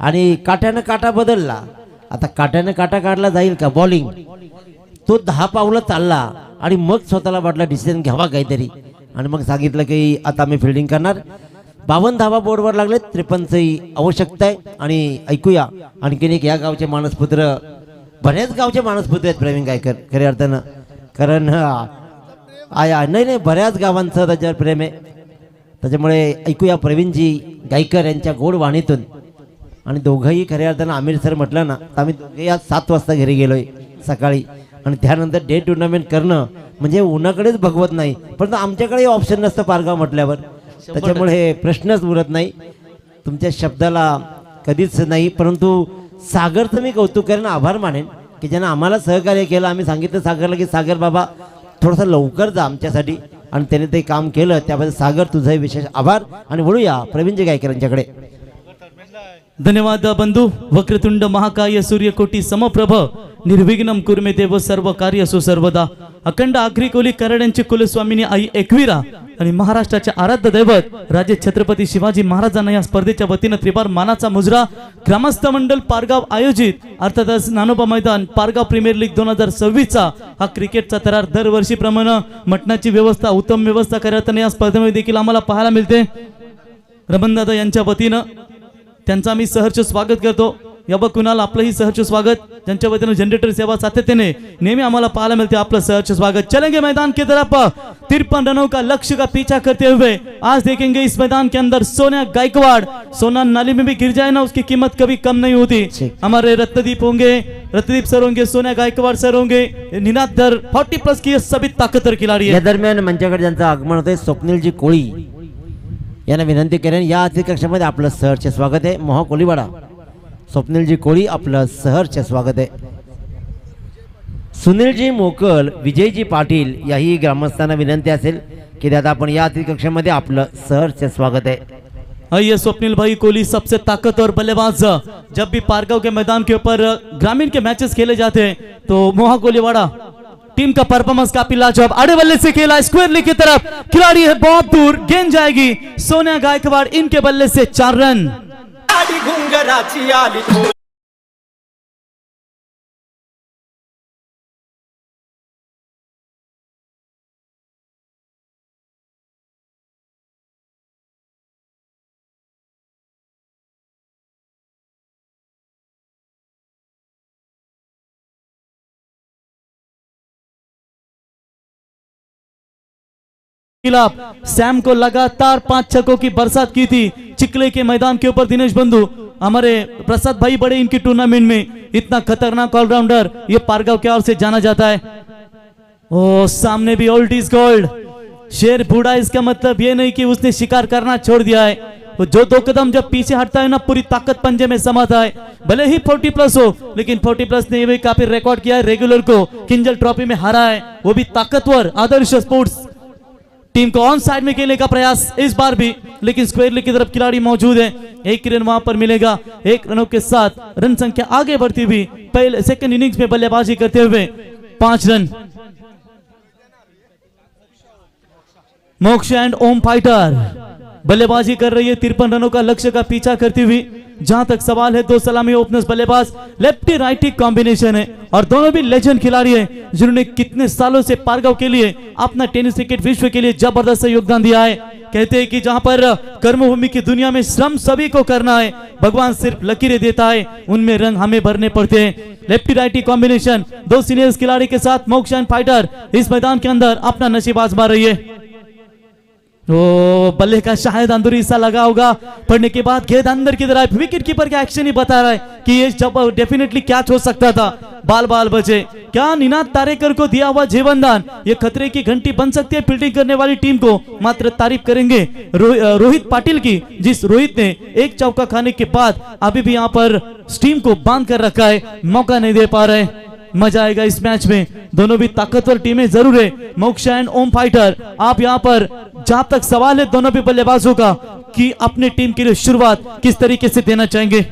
आणि काट्यानं काटा बदलला. आता काट्यानं काटा काढला जाईल का बॉलिंग. तो 10 पावलं चालला आणि मग स्वतःला वाटला डिसिजन घ्यावा काहीतरी आणि मग सांगितलं की आता मी फिल्डिंग करणार. 52 धावा बोर्डवर लागले. 53ची आवश्यकता आहे. आणि ऐकूया आणखीन एक या गावचे मानसपुत्र, बऱ्याच गावचे मानसपुत्र आहेत प्रवीण गायकर खऱ्या अर्थानं. कारण नाही बऱ्याच गावांचं त्याच्यावर प्रेम आहे. त्याच्यामुळे ऐकूया प्रवीणजी गायकर यांच्या गोड वाणीतून. आणि दोघंही खऱ्या अर्थानं आमिर सर म्हटलं ना तर आम्ही दोघेही आज 7 वाजता घरी गेलोय सकाळी. आणि त्यानंतर डे टुर्नामेंट करणं म्हणजे उन्हाकडेच भगवत नाही, परंतु आमच्याकडे ऑप्शन नसतं पारगाव म्हटल्यावर. त्याच्यामुळे प्रश्नच उरत नाही. तुमच्या शब्दाला कधीच नाही. परंतु सागरचं मी कौतुक करेन, आभार मानेन की ज्यानं आम्हाला सहकार्य केलं. आम्ही सांगितलं सागरला की सागर बाबा थोडंसं लवकर जा आमच्यासाठी आणि त्याने ते काम केलं. त्याबद्दल सागर तुझाही विशेष आभार. आणि वळूया प्रवीणजी गायकर यांच्याकडे. धन्यवाद बंधू. वक्रतुंड महाकाय सूर्यकोटी समप्रभ निर्विघ्नम कुर्मे देव सर्व कार्यसु सर्वदा. अखंड आगरी कोली कराड्यांची कुलस्वामिनी आई एकवीरा आणि महाराष्ट्राचे आराध्य दैवत राजे छत्रपती शिवाजी महाराजांना या स्पर्धेच्या वतीनं त्रिवार मानाचा मुजरा. ग्रामस्थ मंडळ पारगाव आयोजित अर्थातच नानोबा मैदान पारगाव प्रीमियर लीग 2026 हा क्रिकेटचा थरार दरवर्षीप्रमाणे मटणाची व्यवस्था, उत्तम व्यवस्था करताना या स्पर्धेमध्ये देखील आम्हाला पाहायला मिळते. रमणदादा यांच्या वतीनं त्यांचा मी सहर्ष स्वागत करतो. या बघ कुणाल आपलंही सहर्ष स्वागत. ज्यांच्या वतीनं जनरेटर सेवा सातत्याने नेहमी आम्हाला पाहायला मिलते, आपलं सहर्ष स्वागत. चलेंगे मैदान की तरफ. 53 रनों का लक्ष्य का पीछा करते हुए आज देखेंगे इस मैदान के अंदर सोनिया गायकवाड़. सोना नाली में भी गिर जाए ना उसकी कीमत कभी कम नहीं होती. हमारे रत्नदीप होंगे, रत्नदीप सर होंगे, सोनिया गायकवाड़ सर होंगे. निनाद दर 40+ की सभी ताकतवर खिलाड़ी है. या दरम्यान मंचाकडे ज्यांचं आगमन होतंय स्वप्नीलजी कोळी यांना विनंती करेन या अतिथी कक्षामध्ये आपलं सहर्ष स्वागत आहे. मोहा कोलीवाडा स्वप्नीलजी कोळी आपलं सहर्ष स्वागत आहे. सुनीलजी मोकल, विजयजी पाटील याही ग्रामस्थांना विनंती असेल की दादा आपण या अतिथी कक्षामध्ये आपलं सहर्ष स्वागत आहे. आइए स्वप्निल भाई कोहली सबसे ताकतवर बल्लेबाज. जब भी पारगांव के मैदान के ऊपर ग्रामीण के मैचेस खेले जाते हैं तो मोहा कोलीवाड़ा टीम का परफॉर्मेंस काफी लाजवाब. आड़े बल्ले से खेला स्क्वायर लेग की तरफ, खिलाड़ी है बहुत दूर, गेंद जाएगी. सोनिया गायकवाड़ इनके बल्ले से 4 रन. सैम को लगातार 5 छक्कों की बरसात की थी चिकले के मैदान के ऊपर. दिनेश बंधु हमारे प्रसाद भाई बड़े इनकी टूर्नामेंट में इतना खतरनाक ऑलराउंडर ये पारगांव के ओर से जाना जाता है. ओ सामने भी ओल्ड इज गोल्ड. शेर बूढ़ा इसका मतलब ये नहीं कि उसने शिकार करना छोड़ दिया है. वो जो 2 कदम जब पीछे हटता है ना पूरी ताकत पंजे में समाता है. भले ही 40+ हो लेकिन 40+ ने भी काफी रिकॉर्ड किया है. रेगुलर को किंजल ट्रॉफी में हरा है, वो भी ताकतवर आदर्श स्पोर्ट्स टीम को ऑन साइड में खेलने का प्रयास इस बार भी, लेकिन स्क्वायर लेग की तरफ खिलाड़ी मौजूद है. 1 रन वहां पर मिलेगा. 1 रनों के साथ रन संख्या आगे बढ़ती हुई पहले सेकंड इनिंग्स में बल्लेबाजी करते हुए 5 रन. मोक्ष एंड ओम फाइटर बल्लेबाजी कर रही है. 53 रनों का लक्ष्य का पीछा करती हुई जहां तक सवाल है, दो सलामी ओपनर्स बल्लेबाज लेफ्टी राइटी कॉम्बिनेशन है और दोनों भी लेजेंड खिलाड़ी हैं जिन्होंने कितने सालों से पारगांव के लिए अपना टेनिस क्रिकेट विश्व के लिए जबरदस्त योगदान दिया है। कहते हैं कि जहां पर कर्मभूमि की दुनिया में श्रम सभी को करना है, भगवान सिर्फ लकीरें देता है, उनमें रंग हमें भरने पड़ते हैं। लेफ्टी राइटी कॉम्बिनेशन दो सीनियर्स खिलाड़ी के साथ मोक्ष एंड फाइटर इस मैदान के अंदर अपना नसीब आजमा रही है। तो बल्ले का शायद अंदर हिस्सा लगा होगा, पड़ने के बाद गेंद अंदर की तरफ, विकेट कीपर का एक्शन ही बता रहा है कि ये जब डेफिनेटली कैच हो सकता था, बाल बाल बचे। क्या निनाद तारेकर को दिया हुआ जीवनदान ये खतरे की घंटी बन सकती है फील्डिंग करने वाली टीम को। मात्र तारीफ करेंगे रोहित पाटिल की, जिस रोहित ने एक चौका खाने के बाद अभी भी यहाँ पर टीम को बांध कर रखा है, मौका नहीं दे पा रहे। मजा आएगा इस मैच में, दोनों भी ताकतवर टीमें जरूर है। मोक्षा एंड ओम फाइटर, आप यहाँ पर जहां तक सवाल है दोनों भी बल्लेबाजों का कि अपने टीम के लिए शुरुआत किस तरीके से देना चाहेंगे।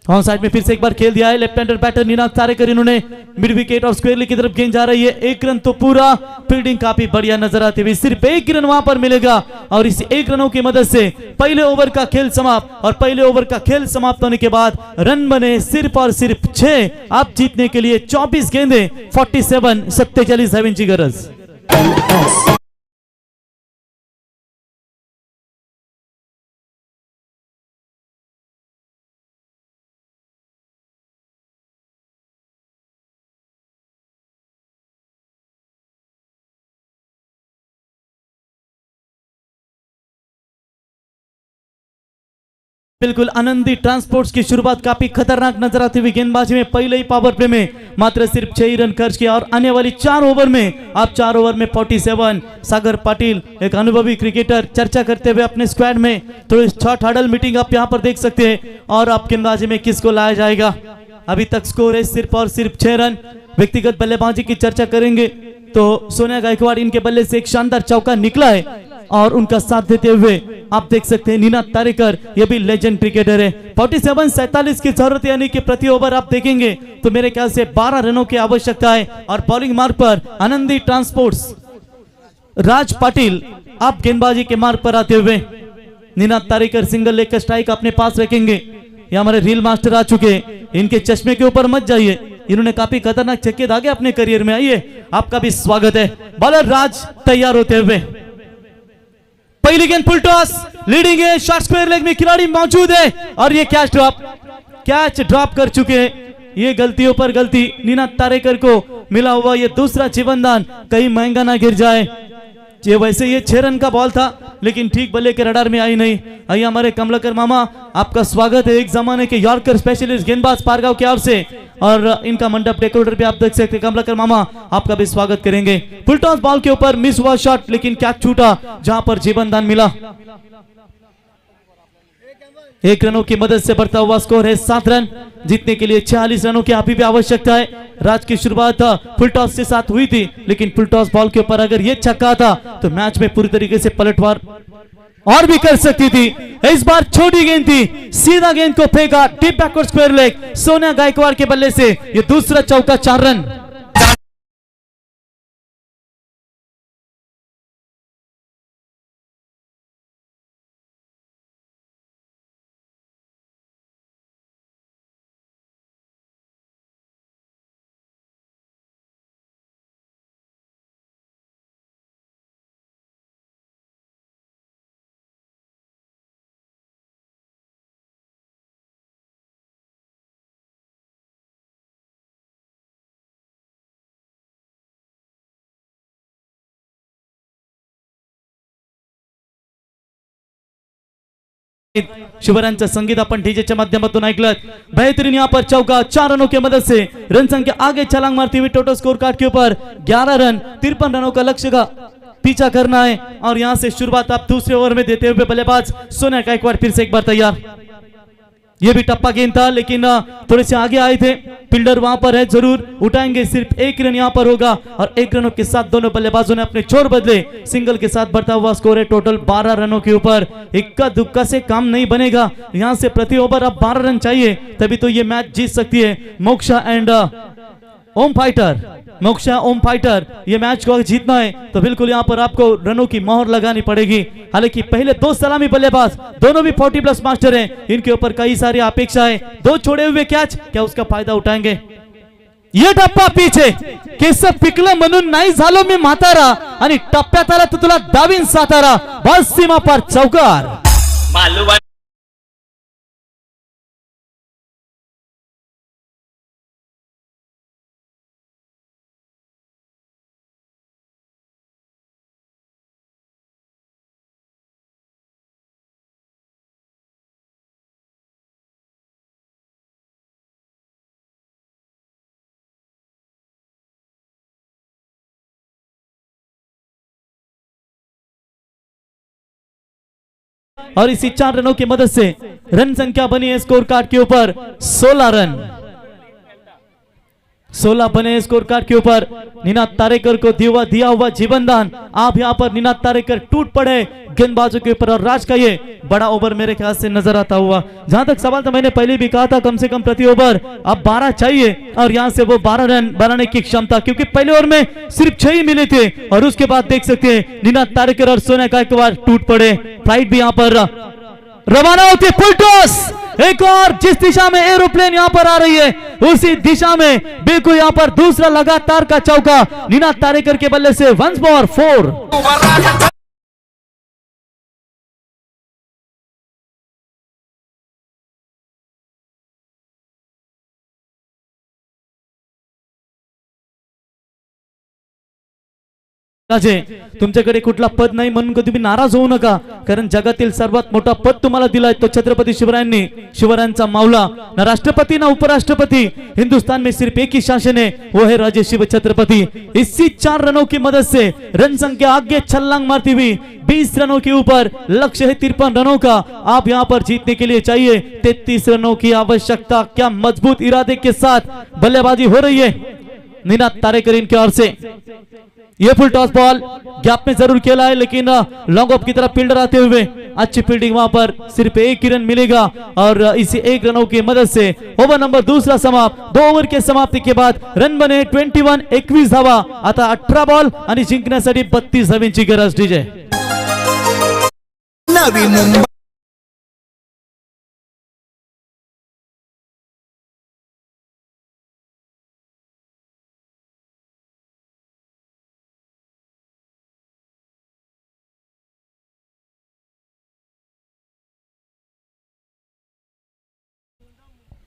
ऑन साइड में फिर से एक बार खेल दिया है left hander batter Ninad Tarekar, इन्होंने मिड विकेट और स्क्वायरली की तरफ गेंद जा रही है। एक रन तो पूरा, फील्डिंग काफी बढ़िया नजर आती हुई, सिर्फ एक रन वहां पर मिलेगा और इस एक रनों की मदद से पहले ओवर का खेल समाप्त। और पहले ओवर का खेल समाप्त होने के बाद रन बने सिर्फ और सिर्फ 6। आप जीतने के लिए 24 गेंदें 47 की गरज। बिल्कुल आनंदी ट्रांसपोर्ट्स की शुरुआत काफी खतरनाक नजर आती हुई, गेंदबाजी में पहले ही पावर प्ले में मात्र सिर्फ 6 रन खर्च किया और आने वाली 4 ओवर में आप 4 ओवर में 47। सागर पाटिल एक अनुभवी क्रिकेटर चर्चा करते हुए अपने स्क्वाड में थोड़ी शॉर्ट हडल मीटिंग आप यहां पर देख सकते हैं और आप गेंदबाजी में किसको लाया जाएगा। अभी तक स्कोर है सिर्फ और सिर्फ 6 रन। व्यक्तिगत बल्लेबाजी की चर्चा करेंगे तो सोनिया गायकवाड़, इनके बल्ले से एक शानदार चौका निकला है और उनका साथ देते हुए आप देख सकते हैं निनाद तारेकर, ये भी लेजेंड क्रिकेटर है। 47 की जरूरत, यानी कि प्रति ओवर आप देखेंगे तो मेरे ख्याल से 12 रनों की आवश्यकता है। और बॉलिंग मार्ग पर आनंदी ट्रांसपोर्ट्स राज पाटिल आप गेंदबाजी के मार्ग पर आते हुए, निनाद तारेकर सिंगल लेग का स्ट्राइक अपने पास रखेंगे। ये हमारे रील मास्टर आ चुके, इनके चश्मे के ऊपर मत जाइए, इन्होंने काफी खतरनाक छक्के दागे अपने करियर में। आइए, आपका भी स्वागत है। बॉलर राज तैयार होते हुए, पहली गेंद फुल टॉस, लीडिंग है, शॉर्ट स्क्वायर लेग में खिलाड़ी मौजूद है और ये कैच ड्रॉप कर चुके हैं। ये गलतियों पर गलती, निनाद तारेकर को मिला हुआ ये दूसरा जीवनदान कहीं महंगा ना गिर जाए। ये वैसे ये 6 रन का बॉल था लेकिन ठीक बल्ले के रडार में आई नहीं। आइए हमारे कमलाकर मामा, आपका स्वागत है। एक जमाने के यॉर्कर स्पेशलिस्ट गेंदबाज पारगांव के ओर से और इनका मंडप डेकोरेटर भी आप देख सकते हैं। कमलाकर मामा, आपका भी स्वागत करेंगे। फुल टॉस बॉल के ऊपर मिस हुआ शॉट लेकिन कैच छूटा जहां पर जीवनदान मिला। 1 रनों की मदद से बढ़ता हुआ स्कोर है 7 रन। जीतने के लिए 46 रनों की अभी भी आवश्यकता है। राज की शुरुआत फुल टॉस के साथ हुई थी लेकिन फुल टॉस बॉल के ऊपर अगर ये छक्का था तो मैच में पूरी तरीके से पलटवार और भी कर सकती थी। इस बार छोटी गेंद थी, सीधा गेंद को फेंका deep backward square leg, Sonia Gaikwad के बल्ले से ये दूसरा चौका, 4 रन। शिवरांचं संगीत आपण डीजेच्या माध्यमातून ऐकलं। बेहतरीन यहाँ पर चौका, 4 रनों की मदद से रन संख्या आगे छलांग मारती हुई टोटल स्कोर कार्ड के ऊपर 11 रन 53 रनों का लक्ष्य का पीछा करना है। और यहां से शुरुआत आप दूसरे ओवर में देते हुए बल्लेबाज सोनिया गायकवाड़ फिर से एक बार तैयार। ये भी टप्पा गेंद था लेकिन थोड़े से आगे आए थे, फील्डर वहां पर है, जरूर उठाएंगे। सिर्फ 1 रन यहां पर होगा और 1 रनों के साथ दोनों बल्लेबाजों ने अपने छोर बदले। सिंगल के साथ बढ़ता हुआ स्कोर है टोटल 12 रनों के ऊपर। इक्का दुक्का से काम नहीं बनेगा, यहां से प्रति ओवर अब 12 रन चाहिए तभी तो ये मैच जीत सकती है मोक्षा एंड ओम फाइटर। मोक्षा ओम फाइटर, ये मैच को जीतना है तो बिल्कुल यहाँ पर आपको रनों की मोहर लगानी पड़ेगी। हालांकि पहले दो सलामी बल्लेबाज दोनों भी 40+ मास्टर हैं, इनके ऊपर कई सारी अपेक्षाएं, दो छोड़े हुए कैच, क्या उसका फायदा उठाएंगे? ये टप्पा पीछे केस पिकलं म्हणून नाही झालो मी म्हातारा आणि टप्प्यात आला तर तुला दावीन सातारा, बस सीमा पार चौकार। और इसी 4 रनों की मदद से रन संख्या बनी है स्कोर कार्ड के ऊपर 16 रन, 16 बने स्कोर कार्ड के ऊपर। निनाद तारेकर को दिया हुआ जीवन दान, आप यहाँ पर निनाद तारेकर टूट पड़े गेंदबाजों के ऊपर और राज का ये बड़ा ओवर मेरे ख्याल से नजर आता हुआ। जहां तक सवाल था, मैंने पहले भी कहा था कम से कम प्रति ओवर अब 12 चाहिए और यहां से वो 12 रन बनाने की क्षमता, क्योंकि पहले ओवर में सिर्फ 6 ही मिले थे और उसके बाद देख सकते हैं निनाद तारेकर और सोना गायकवाड़ टूट पड़े। फ्लाइट भी यहाँ पर रवाना होती है, फुल टॉस, एक और जिस दिशा में एरोप्लेन यहां पर आ रही है उसी दिशा में बिल्कुल यहां पर दूसरा लगातार का चौका निनाद तारेकर के बल्ले से, वंस मोर 4। तुमच्याकडे कुठला पद नाही म्हणून तुम्ही नाराज होऊ नका, कारण जगातील सर्वात मोठा पद तुम्हाला दिलाय तो छत्रपति शिवरायांनी, शिवरायांचा मावला, ना राष्ट्रपति ना उपराष्ट्रपति, हिंदुस्तान में सिर्फ एक ही शासन है, वो है राजे शिव छत्रपति। इसी 4 रनों की मदद से रन संख्या आगे छलांग मारती हुई 20 रनों के ऊपर, लक्ष्य है 53 रनों का। आप यहां पर जीतने के लिए चाहिए 33 रनों की आवश्यकता। क्या मजबूत इरादे के साथ बल्लेबाजी हो रही है निनाद तारेकर इनके ओर से। ये फुल टॉस बॉल गैप में जरूर खेला है, लेकिन लॉन्ग ऑफ की तरफ फील्डर आते हुए अच्छी फील्डिंग, वहां पर सिर्फ 1 ही रन मिलेगा और इसी 1 रनों की मदद से ओवर नंबर दूसरा समाप्त। 2 ओवर के समाप्ति के बाद रन बने 21, 21 धावा। आता 18 बॉल आणि जिंकण्यासाठी 32 धावांची गरज। डीजे नवी मुंबई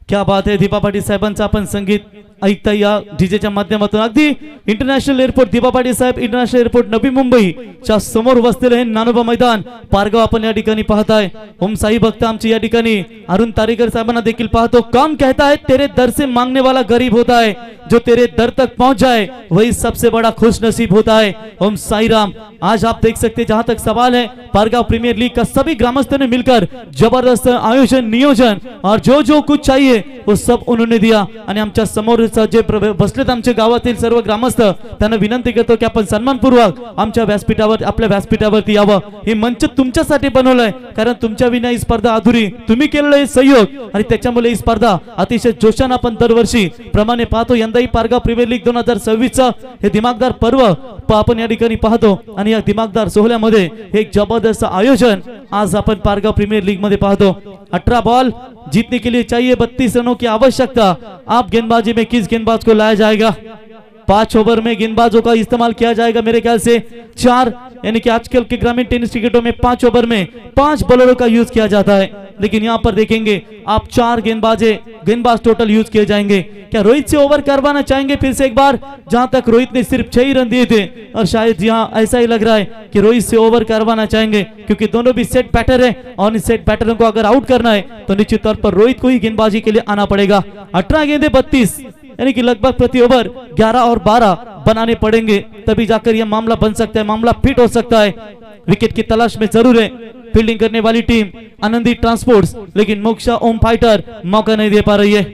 क्या बात है, दीपा पाटील साहेबांचं आपण संगीत ऐकता या डीजेच्या माध्यमातून। अगदी इंटरनॅशनल एअरपोर्ट, दीपा पाटील साहेब इंटरनॅशनल एअरपोर्ट नवी मुंबईच्या समोर वसलेले हे नानोबा मैदान पारगाव आपण या ठिकाणी पाहताय। ओम साई भक्त आमची या ठिकाणी अरुण तारेकर साहेबांना देखील पाहतो। काम कहता है तेरे दर से मांगने वाला गरीब होता है, जो तेरे दर तक पहुंच जाए वही सबसे बड़ा खुश नसीब होता है। ओम साई राम। आज आप देख सकते हैं, जहां तक सवाल है, पारगाव प्रीमियर लीग का सभी ग्रामस्थों ने मिलकर जबरदस्त आयोजन, नियोजन और जो जो कुछ चाहिए वो सब उन्होंने दिया। आणि आमच्या समोर जे बसलेत आमच्या गावातील सर्व ग्रामस्थ, त्यांना विनंती करतो की आपण सन्मानपूर्वक आमच्या व्यासपीठावर, आपल्या व्यासपीठावरती यावं। हे मंच तुमच्यासाठी बनवलंय, कारण तुमच्या विना ही स्पर्धा अधुरी, तुम्ही केलेलं हे सहयोग आणि त्याच्यामुळे ही स्पर्धा अतिशय जोशाने आपण दरवर्षी प्रमाणे पाहतो। यंदाही पारगाव प्रीमियर लीग 2026 हे दिमागदार पर्व आपण या ठिकाणी पाहतो आणि या दिमागदार सोहळ्यामध्ये एक जबरदस्त आयोजन आज आपण पारगाव प्रीमियर लीग मध्ये पाहतो। 18 बॉल जीतने के लिए चाहिए 32 रनों की आवश्यकता। आप गेंदबाजी में किस गेंदबाज को लाया जाएगा? 5 ओवर में गेंदबाजों का इस्तेमाल किया जाएगा मेरे ख्याल से 4, यानी कि आजकल के ग्रामीण टेनिस क्रिकेटों में 5 ओवर में 5 बॉलरों का यूज किया जाता है, लेकिन यहाँ पर देखेंगे आप 4 गेंदबाज टोटल यूज किए जाएंगे। क्या रोहित से ओवर करवाना चाहेंगे फिर से एक बार? जहां तक रोहित ने सिर्फ 6 ही रन दिए थे और शायद यहाँ ऐसा ही लग रहा है कि रोहित से ओवर करवाना चाहेंगे, क्योंकि दोनों भी सेट बैटर है और इस सेट बैटरों को अगर आउट करना है तो निश्चित तौर पर रोहित को ही गेंदबाजी के लिए आना पड़ेगा। 18 गेंदे 32, यानी कि लगभग प्रति ओवर 11 और 12 बनाने पड़ेंगे, तभी जाकर यह मामला बन सकता है, मामला फिट हो सकता है। विकेट की तलाश में जरूर है फील्डिंग करने वाली टीम आनंदी ट्रांसपोर्ट्स, लेकिन मोक्षा ओम फाइटर मौका नहीं दे पा रही है।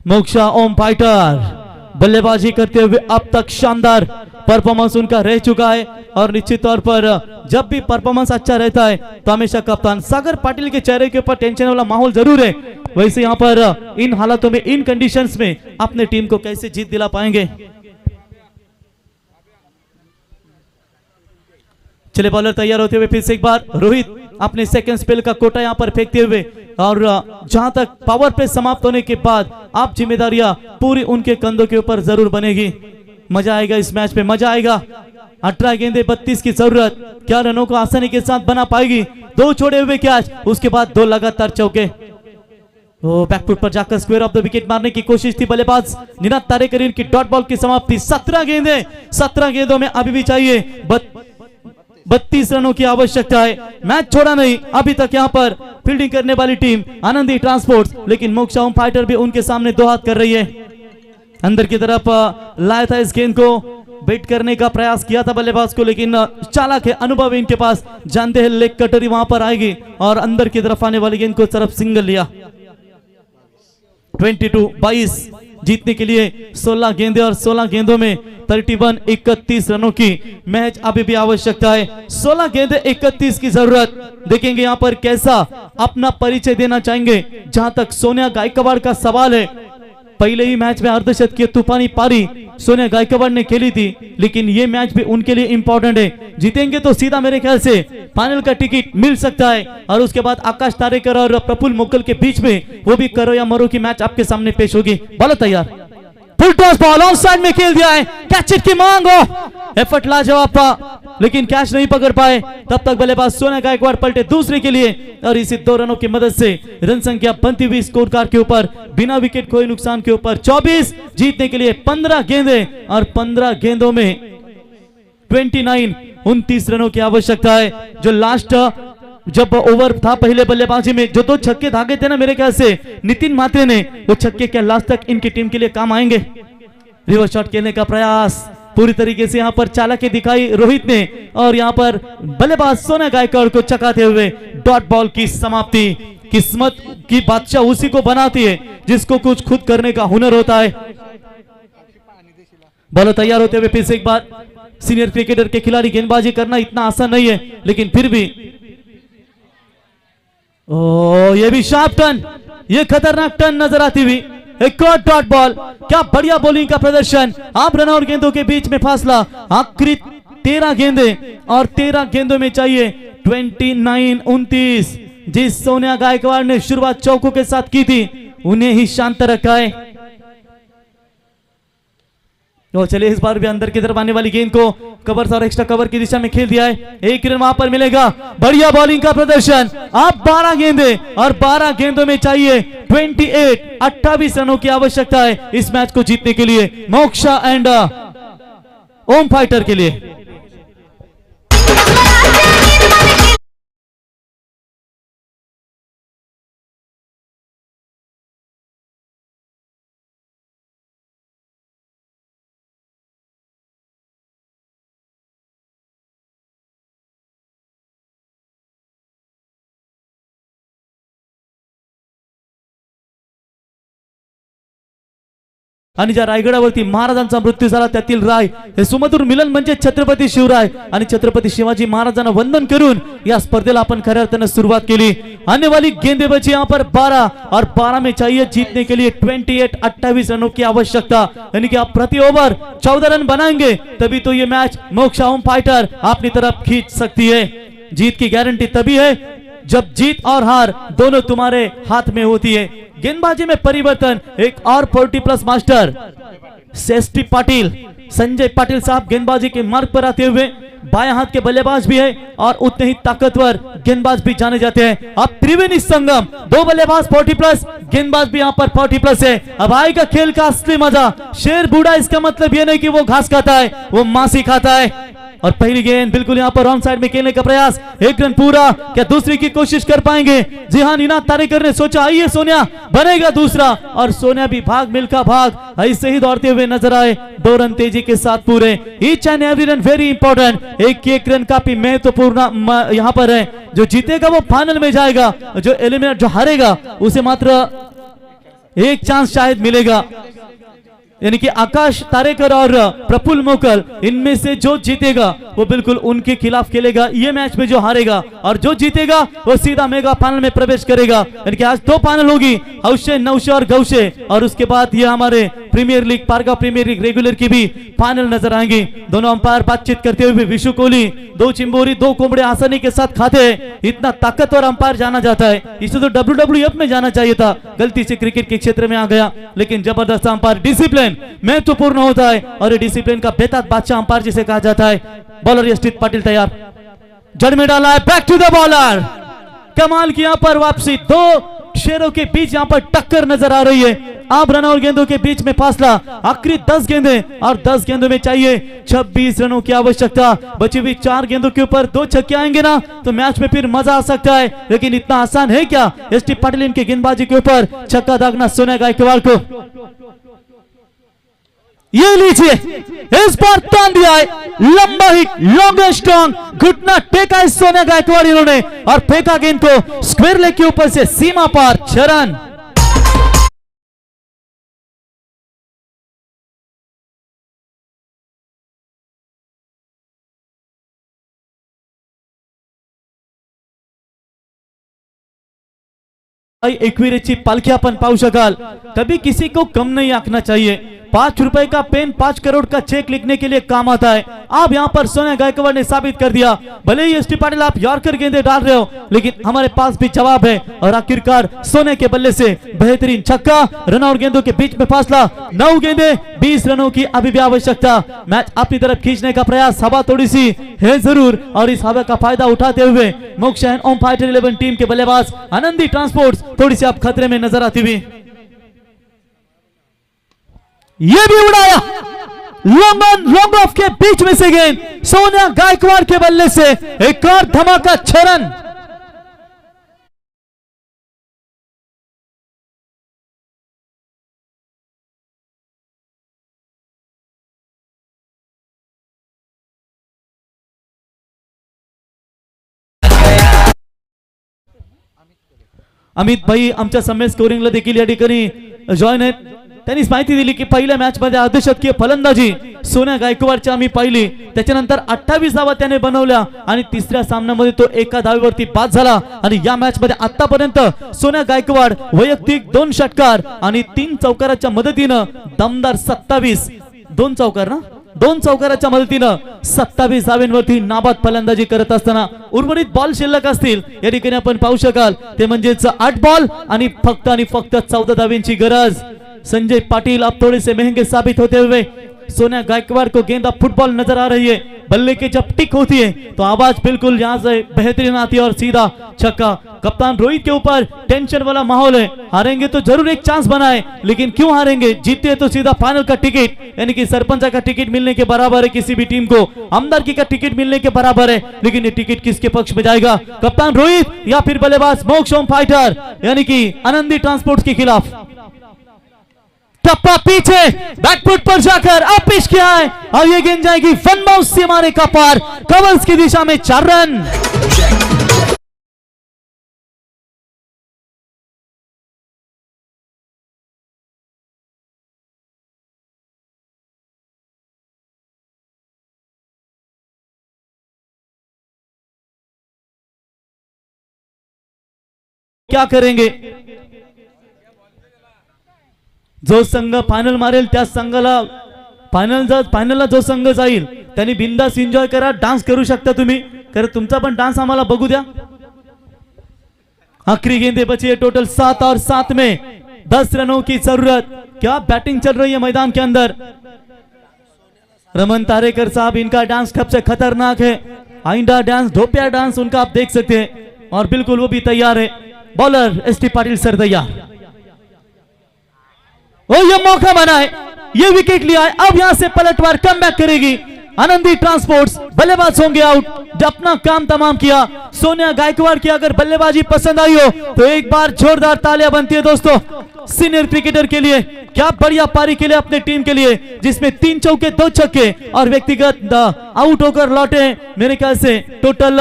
मोक्षा ओम फाइटर बल्लेबाजी करते हुए अब तक शानदार परफॉर्मेंस उनका रह चुका है और निश्चित तौर पर जब भी परफॉर्मेंस अच्छा रहता है तो हमेशा कप्तान सागर पाटिल के चेहरे के ऊपर टेंशन वाला माहौल जरूर है। वैसे यहाँ पर इन हालातों में, इन कंडीशंस में अपने टीम को कैसे जीत दिला पाएंगे। चले बॉलर तैयार होते हुए फिर से एक बार रोहित अपने सेकंड स्पेल का कोटा यहां पर फेंकते हुए, और जहां तक पावर प्ले समाप्त होने के बाद आप जिम्मेदारियां पूरी उनके कंधों के ऊपर जरूर बनेगी। मजा आएगा इस मैच में, मजा आएगा। 18 गेंदे 32 की जरूरत, क्या रनों को आसानी के साथ बना पाएगी। 2 छोड़े हुए कैच, उसके बाद 2 लगातार चौके। बैकफुट पर जाकर स्क्वायर ऑफ द विकेट मारने की कोशिश थी बल्लेबाज निनाद तारेकरीन की डॉट बॉल की समाप्ति। 17 गेंदों में अभी भी चाहिए 32 रनों की आवश्यकता है। मैच छोड़ा नहीं अभी तक यहाँ पर फील्डिंग करने वाली टीम आनंदी ट्रांसपोर्ट्स, लेकिन मोक्षा होम फाइटर भी उनके सामने 2 हाथ कर रही है। अंदर की तरफ लाया था इस गेंद को, बेट करने का प्रयास किया था बल्लेबाज को, लेकिन चालाक है, अनुभव इनके पास, जानते हैं लेग कटरी वहां पर आएगी और अंदर की तरफ आने वाली गेंद को तरफ सिंगल लिया। 22 जीतने के लिए 16 गेंदे और 16 गेंदों में 31 रनों की मैच अभी भी आवश्यकता है। 16 गेंदे 31 की जरूरत। देखेंगे यहाँ पर कैसा अपना परिचय देना चाहेंगे। जहां तक सोनिया गायकवाड़ का सवाल है, पहले ही मैच में अर्धशतकीय तूफानी पारी सोनिया गायकवाड़ ने खेली थी, लेकिन ये मैच भी उनके लिए इंपॉर्टेंट है। जीतेंगे तो सीधा मेरे ख्याल से फाइनल का टिकट मिल सकता है, और उसके बाद आकाश तारेकर और प्रफुल्ल मुक्कल के बीच में वो भी करो या मरो की मैच आपके सामने पेश होगी। बॉलर तैयार, फुल टॉस बॉल ऑन साइड में खेल दिया है, कैच इट की मांग हो, एफर्ट लाजवाब था लेकिन कैच नहीं पकड़ पाए। तब तक बल्लेबाज सोनिया गायकवाड़ पलटे दूसरे के लिए, और इसी 2 रनों की मदद से रन संख्या बनती हुई स्कोर कार्ड के ऊपर बिना विकेट खोए नुकसान के ऊपर 24। जीतने के लिए 15 गेंदे और 15 गेंदों में 29 रनों की आवश्यकता है। जो लास्ट जब ओवर था पहले बल्लेबाजी में जो 2 छक्के धागे थे ना, मेरे ख्याल से नितिन मात्रे ने, वो छक्के क्या लास्ट तक इनकी टीम के लिए काम आएंगे। रिवर्स शॉट खेलने का प्रयास पूरी तरीके से यहाँ पर चालाकी दिखाई रोहित ने, और यहाँ पर बल्लेबाज सोनिया गायकवाड़ को चकाते हुए डॉट बॉल की समाप्ति। किस्मत की बादशाह उसी को बनाती है जिसको कुछ खुद करने का हुनर होता है। बॉलर तैयार होते हुए फिर से एक बार, सीनियर क्रिकेटर के खिलाड़ी गेंदबाजी करना इतना आसान नहीं है, लेकिन फिर भी ये भी शार्प टर्न, ये खतरनाक टर्न नजर आती हुई। एक और डॉट बॉल, क्या बढ़िया बॉलिंग का प्रदर्शन। आप रन और गेंदों के बीच में फासला, आखिरी 13 गेंदे और 13 गेंदों में चाहिए 29-29। जिस सोनिया गायकवाड़ ने शुरुआत चौकों के साथ की थी, उन्हें ही शांत रखा है। तो चलिए इस बार भी अंदर की तरफ आने वाली गेंद को कवर और एक्स्ट्रा कवर की दिशा में खेल दिया है। 1 रन वहां पर मिलेगा। बढ़िया बॉलिंग का प्रदर्शन। आप 12 गेंदे और 12 गेंदों में चाहिए 28 रनों की आवश्यकता है इस मैच को जीतने के लिए, मोक्षा एंड ओम फाइटर के लिए। आणि ज्या रायगडावरती महाराजांचा मृत्यू झाला त्यातील राय हे सुमधुर मिलन म्हणजे छत्रपती शिवराय आणि छत्रपती शिवाजी महाराजांना वंदन करून या स्पर्धेला आपण खऱ्या अर्थाने सुरुवात केली। आने वाली गेंदबाजी यहाँ पर 12 और 12 में चाहिए जीतने के लिए 28 रनों की आवश्यकता, यानी कि आप प्रति ओवर 14 रन बनाएंगे तभी तो ये मैच मोक्षा होम फाइटर अपनी तरफ खींच सकती है। जीत की गारंटी तभी है जब जीत और हार दोनों तुम्हारे हाथ में होती है। गेंदबाजी में परिवर्तन, एक और 40+ मास्टर सेस्टी पाटिल, संजय पाटिल साहब गेंदबाजी के मार्ग पर आते हुए बाएं हाथ के बल्लेबाज भी है और उतने ही ताकतवर गेंदबाज भी जाने जाते हैं। अब त्रिवेणी संगम, 2 बल्लेबाज 40+, गेंदबाज भी यहाँ पर 40+ है। अब आएगा खेल का असली मजा। शेर बूढ़ा इसका मतलब ये नहीं कि वो घास खाता है, वो मांसी खाता है। और पहली गेंद बिल्कुल यहाँ पर ऑन साइड में खेलने का प्रयास, 1 रन पूरा, क्या दूसरी की कोशिश कर पाएंगे? जी हाँ, निनाद तारेकर ने सोचा आइए सोनिया बनेगा दूसरा, और सोनिया भी भाग मिल्खा भाग ऐसे ही दौड़ते हुए नजर आए। 2 रन तेजी के साथ पूरे। Each end every run very important. एक रन काफी महत्वपूर्ण यहाँ पर है। जो जीतेगा वो फाइनल में जाएगा, जो एलिमिनेट जो हारेगा उसे मात्र एक चांस शायद मिलेगा। यानी कि आकाश तारेकर और प्रफुल्ल मोकल, इनमें से जो जीतेगा वो बिल्कुल उनके खिलाफ खेलेगा। ये मैच में जो हारेगा और जो जीतेगा वो सीधा मेगा फाइनल में प्रवेश करेगा। यानी कि आज 2 फाइनल होगी, हौशे, नौशे और गौशे, और उसके बाद ये हमारे premier league, Parga premier league regular की भी फाइनल नजर आएंगी। दोनों अंपायर बातचीत करते हुए विशु कोहली 2 चिंबोरी 2 कोंबड़े आसानी के साथ खाते हैं। इतना ताकतवर अंपायर जाना जाता है, इसे तो WWF में जाना चाहिए था, गलती से क्रिकेट के क्षेत्र में आ गया। लेकिन जबरदस्त अंपायर, डिसिप्लिन महत्वपूर्ण होता है और ये डिसिप्लिन का बेताज बादशाह अंपायर जिसे कहा जाता है। बॉलर यशटीत पाटिल तैयार, जड़ में डाला है, बैक टू द बॉलर। कमाल की यहां पर वापसी, 2 शेरों के बीच यहां पर टक्कर नजर आ रही है। अब रन और गेंदों के बीच में फासला, आखिरी 10 गेंदें और 10 गेंदों में चाहिए 26 रनों की आवश्यकता। बची हुई 4 गेंदों के ऊपर 2 छक्के आएंगे ना तो मैच में फिर मजा आ सकता है। लेकिन इतना आसान है क्या यशटीत पाटिल इनके गेंदबाजी के ऊपर छक्का दागना सोनिया गायकवाड़ को? ये लीजिए, इस बार तान दिया है, लंबा हिट, लॉन्ग स्ट्रॉन्ग, घुटना टेका है सोनिया गायकवाड़ इन्होंने और फेंका गेंद को स्क्वायर लेग के ऊपर से सीमा पार 6 रन। एकविरेची पालखी आपण पाहू शकाल, कभी किसी को कम नहीं आंकना चाहिए। 5 रुपए का पेन 5 करोड़ का चेक लिखने के लिए काम आता है। अब यहाँ पर सोनिया गायकवाड़ ने साबित कर दिया, भले ही यशटीत पाटिल आप यॉर्कर गेंदे डाल रहे हो, लेकिन हमारे पास भी जवाब है। और आखिरकार सोने के बल्ले से बेहतरीन छक्का, रन और गेंदों के बीच में फासला, 9 गेंदे 20 रनों की अभी भी आवश्यकता। मैच अपनी तरफ खींचने का प्रयास, हवा थोड़ी सी है जरूर, और इस हवा का फायदा उठाते हुए मोक्षायन ओम फाइटर 11 टीम के बल्लेबाज आनंदी ट्रांसपोर्ट्स थोड़ी सी आप खतरे में नजर आती हुई। ये भी उड़ाया, लॉन्ग ऑफ के बीच में से गेंद सोनिया गायकवाड़ के बल्ले से एक और धमाका 6 रन। अमित भाई आमच्या समय स्कोरिंगला देखील या ठिकाणी जॉईन आहेत। त्यांनीच माहिती दिली की पहिल्या मॅच मध्ये अर्धशतकीय फलंदाजी सोनिया गायकवाडची आम्ही पाहिली, त्याच्यानंतर 28 धावा त्याने बनवल्या आणि तिसऱ्या सामन्यामध्ये तो एका धावेवरती बाद झाला। आणि या मॅच मध्ये आतापर्यंत सोनिया गायकवाड वैयक्तिक 2 षटकार आणि 3 चौकाराच्या मदतीनं दमदार 27 2 चौकार ना 2 चौकाराच्या मदतीनं 27 धावेंवरती नाबाद फलंदाजी करत असताना उर्वरित बॉल शिल्लक असतील या ठिकाणी आपण पाहू शकाल, ते म्हणजेच 8 बॉल आणि फक्त 14 धावेंची गरज। संजय पाटिल अब थोड़े से महंगे साबित होते हुए, सोनिया गायकवाड़ को गेंद अब फुटबॉल नजर आ रही है। बल्ले की जब टिक होती है तो आवाज बिल्कुल यहां से बेहतरीन आती है और सीधा छक्का। कप्तान रोहित के ऊपर टेंशन वाला माहौल है, हारेंगे तो जरूर एक चांस बना है, लेकिन क्यों हारेंगे, जीते तो सीधा फाइनल का टिकट, यानी कि सरपंच का टिकट मिलने के बराबर है किसी भी टीम को, आमदारकी का टिकट मिलने के बराबर है। लेकिन ये टिकट किसके पक्ष में जाएगा, कप्तान रोहित या फिर बल्लेबाज मोक्ष ओम फाइटर यानी कि आनंदी ट्रांसपोर्ट के खिलाफ। टप्पा पीछे बैकफुट पर जाकर अब पिच किया है और ये गेंद जाएगी वन बाउंस से मारे का पार, कवर्स की दिशा में 4 रन। क्या करेंगे, जो संघ फायनल मारेल त्या संघाला फायनलला जो संघ जाईल त्यांनी बिंदास एन्जॉय करा, डान्स करू शकता तुम्ही, कारण तुमचा पण डान्स आम्हाला बघू द्या। आखिरी गेंदे बची है टोटल 7 और 7 में 10 रनों की जरूरत। क्या बैटिंग चल रही है मैदान के अंदर। रमन तारेकर साहब, इनका डांस सबसे खतरनाक है, आइंडा डांस, ढोपिया डांस उनका आप देख सकते हैं, और बिल्कुल वो भी तैयार है। बॉलर एसटी पाटिल सर तैयार, वो ये मौका बना है, ये विकेट लिया है, अब यहां से पलटवार कम बैक करेगी आनंदी ट्रांसपोर्ट्स। बल्लेबाज होंगे आउट, जो अपना काम तमाम किया। सोनिया गायकवाड़ की अगर बल्लेबाजी पसंद आई हो तो एक बार जोरदार तालियां बनती है दोस्तों सीनियर क्रिकेटर के लिए। क्या बढ़िया पारी के लिए अपने टीम के लिए, जिसमें 3 चौके 2 छक्के और व्यक्तिगत आउट होकर लौटे मेरे ख्याल से टोटल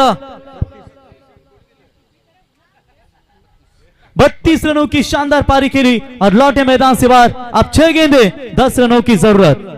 32 रनों की शानदार पारी खेली और लौटे मैदान से बाहर। अब 6 गेंदे 10 रनों की जरूरत।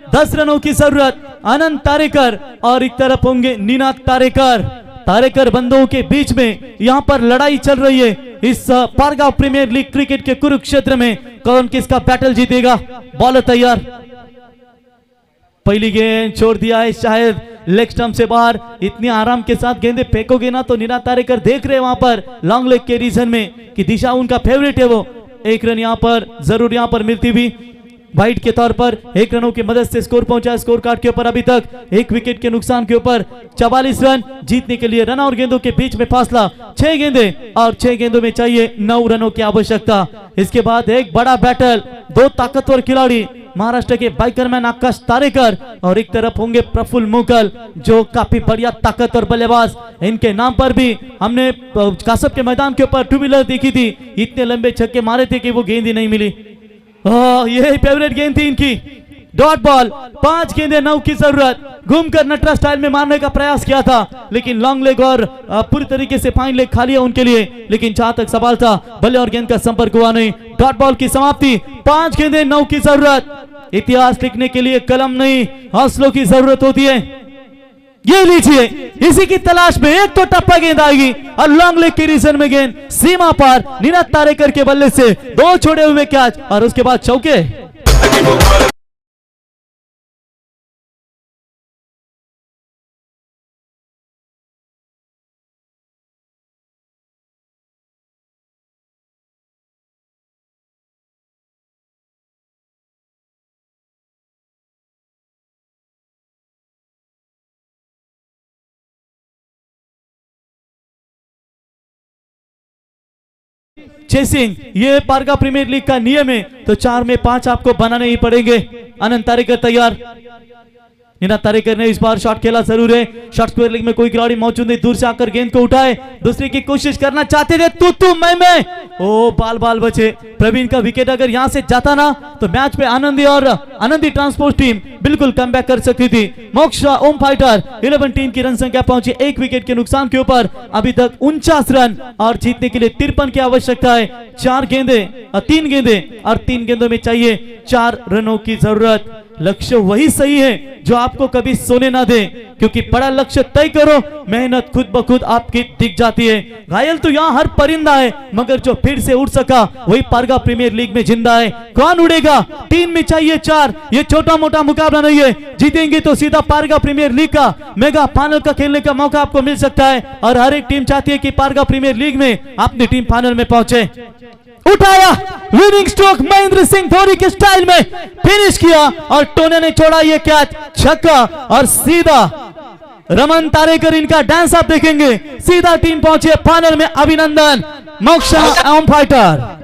दस रनों की जरूरत। आनंद तारेकर और एक तरफ होंगे निनाद तारेकर। तारेकर बंदों के बीच में यहां पर लड़ाई चल रही है इस पारगांव प्रीमियर लीग क्रिकेट के कुरुक्षेत्र में। कौन किसका बैटल जीतेगा? बॉलर तैयार। पहली गेंद छोड़ दिया है शायद लेग स्टंप से बाहर। इतनी आराम के साथ गेंदे फेंकोगे ना तो निनाद तारेकर देख रहे वहां पर लॉन्ग लेग के रीजन में कि दिशा उनका फेवरेट है वो। एक रन यहां पर जरूर यहां पर मिलती हुई वाइट के तौर पर 1 रनों की मदद से स्कोर पहुंचा। स्कोर कार्ड के ऊपर अभी तक 1 विकेट के नुकसान के ऊपर 44 रन। जीतने के लिए रन और गेंदों के बीच में फासला 6 गेंदे और 6 गेंदों में चाहिए 9 रनों की आवश्यकता। इसके बाद एक बड़ा बैटल, 2 ताकतवर खिलाड़ी महाराष्ट्र के बाइकरमैन आकाश तारेकर और एक तरफ होंगे प्रफुल्ल मुगल जो काफी बढ़िया ताकतवर बल्लेबाज। इनके नाम पर भी हमने कासब के मैदान के ऊपर 2 व्हीलर देखी थी। इतने लंबे छक्के मारे थे कि वो गेंद ही नहीं मिली। यही फेवरेट गेंद थी इनकी। डॉट बॉल, 5 गेंदे 9 की जरूरत। घूमकर नटरा स्टाइल में मारने का प्रयास किया था लेकिन लॉन्ग लेग और पूरी तरीके से फाइन लेग खाली है उनके लिए। लेकिन जहां तक सवाल था बल्ले और गेंद का संपर्क हुआ नहीं। डॉट बॉल की समाप्ति। 5 गेंदे 9 की जरूरत। इतिहास लिखने के लिए कलम नहीं हौसलों की जरूरत होती है। ये लीजिए, इसी की तलाश में एक तो टप्पा गेंद आएगी और लॉन्ग लेग के रीजन में गेंद सीमा पार। निनाद तारेकर के बल्ले से 2 छोड़े हुए कैच और उसके बाद चौके। चेसिंग ये पारगा प्रीमियर लीग का नियम है तो 4 में 5 आपको बनाने ही पड़ेंगे। आनंद तारेकर तैयार। निनाद तारेकर ने इस बार शॉट खेला जरूर है। शॉट स्क्वायर लीग में कोई खिलाड़ी मौजूद नहीं। दूर से आकर गेंद को उठाए, दूसरे की कोशिश करना चाहते थे। तू मैं ओ बाल बचे। प्रवीण का विकेट अगर यहां से जाता ना तो मैच पे आनंदी और आनंदी ट्रांसपोर्ट टीम बिल्कुल कमबैक कर सकती थी। मोक्षा ओम फाइटर 11 टीम की रन संख्या पहुंची 1 विकेट के नुकसान के ऊपर। अभी तक 49 रन और जीतने के लिए 53 की आवश्यकता है। 3 गेंदे और 3 गेंदों में चाहिए 4 रनों की जरूरत। लक्ष्य वही सही है जो आपको कभी सोने ना दे क्योंकि बड़ा लक्ष्य तय करो, मेहनत खुद ब खुद आपकी दिख जाती है। घायल तो यहाँ हर परिंदा है मगर जो फिर से उड़ सका वही पारगा प्रीमियर लीग में जिंदा है। कौन उड़ेगा? टीम में चाहिए 4। ये छोटा मोटा मुकाबला नहीं है। जीतेंगे तो सीधा पारगा प्रीमियर लीग का मेगा फाइनल का खेलने का मौका आपको मिल सकता है और हर एक टीम चाहती है कि पारगा प्रीमियर लीग में अपनी टीम फाइनल में पहुंचे। उठाया, विनिंग स्ट्रोक महेंद्र सिंह धोनी के स्टाइल में फिनिश किया और टोने ने छोड़ा ये कैच, छक्का और सीधा रमन तारेकर इनका डांस आप देखेंगे। सीधा टीम पहुंचे फाइनल में। अभिनंदन मोक्षा ओम फाइटर।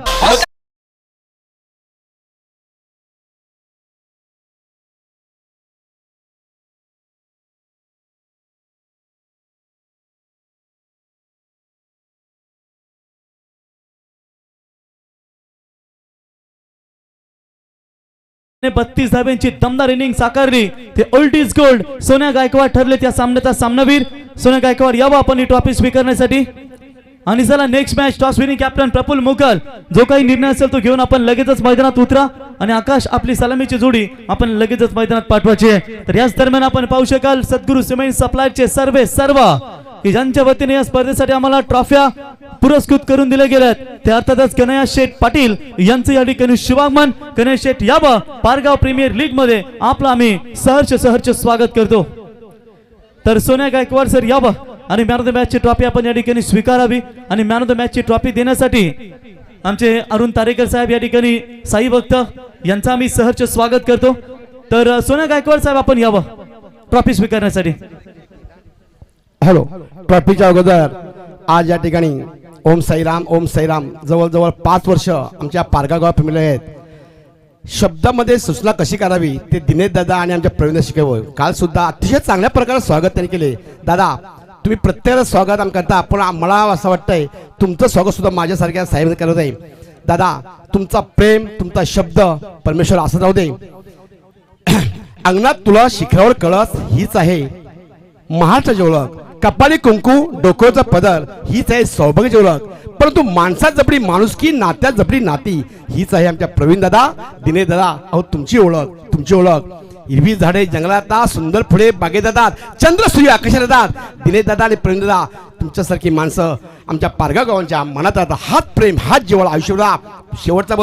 ने 32 धाब्यांची दमदार इनिंग साकारली। ते ओल्ड इज गोल्ड सोन्या गायकवाड ठरले त्या सामन्याचा सामनावीर। सोन्या गायकवाड यावं आपण ही ट्रॉफी स्वीकारण्यासाठी। आणि चला next match toss winning captain Praful Mugal जो काही निर्णय असेल तो घेऊन आपण लगेचच मैदानात उतरा आणि आकाश आपली सलामीची जोडी आपण लगेचच मैदानात पाठवायची आहे। तर याच दरम्यान आपण पाहू शकाल सद्गुरू सिमेंट सप्लायरचे सर्व की ज्यांच्या वतीने या स्पर्धेसाठी आम्हाला ट्रॉफ्या पुरस्कृत करून दिले गेलेत ते अर्थातच कन्हैया शेठ पाटील यांचं या ठिकाणी शुभागमन. कन्हैया शेठ यावं पारगाव प्रीमियर लीग मध्ये आपलं आम्ही सहर्ष स्वागत करतो. तर सोन्या गायकवाड सर यावं आणि मॅन ऑफ द मॅच ची ट्रॉफी आपण या ठिकाणी स्वीकारावी. आणि मॅन ऑफ द मॅच ची ट्रॉफी देण्यासाठी आमचे अरुण तारेकर साहेब या ठिकाणी साई भक्त यांचं आम्ही सहर्ष स्वागत करतो. तर सोन्या गायकवाड साहेब आपण यावं ट्रॉफी स्वीकारण्यासाठी. हॅलो. ट्रॉफीच्या अगोदर आज या ठिकाणी ओम साईराम जवळजवळ 5 वर्ष आमच्या पारगाव गाव फॅमिली आहेत. शब्दामध्ये सूचना कशी करावी ते दिनेश दादा आणि आमच्या प्रवीण शिकव. काल सुद्धा अतिशय चांगल्या प्रकारे स्वागत त्यांनी केले. दादा तुम्ही प्रत्येक स्वागत आम करता, पण मला असं वाटतंय तुमचं स्वागत सुद्धा माझ्यासारख्या साहेब करत आहे. दादा तुमचा प्रेम तुमचा शब्द परमेश्वर असं राहू दे. अंगणात तुला शिखरावर कळस हीच आहे महाराष्ट्राची ओळख. कपाळी कुंकू डोक्याचा पदर हीच आहे सौभाग्याची ओळख. परंतु माणसात जपडी माणुसकी नात्यात जपडी नाती हीच आहे आमच्या प्रवीण दादा दिनेश दादा. अहो तुमची ओळख हिरवी झाडे जंगलात सुंदर फुले बागेत येतात, चंद्र सूर्य आकाशात येतात. दिनेश दादा आणि प्रवीण दादा तुमच्यासारखी माणसं आमच्या पारगाव गावांच्या मनात राहतात. हाच प्रेम हाच जिव्हाळा आयुष्यभर. शेवटचा बोल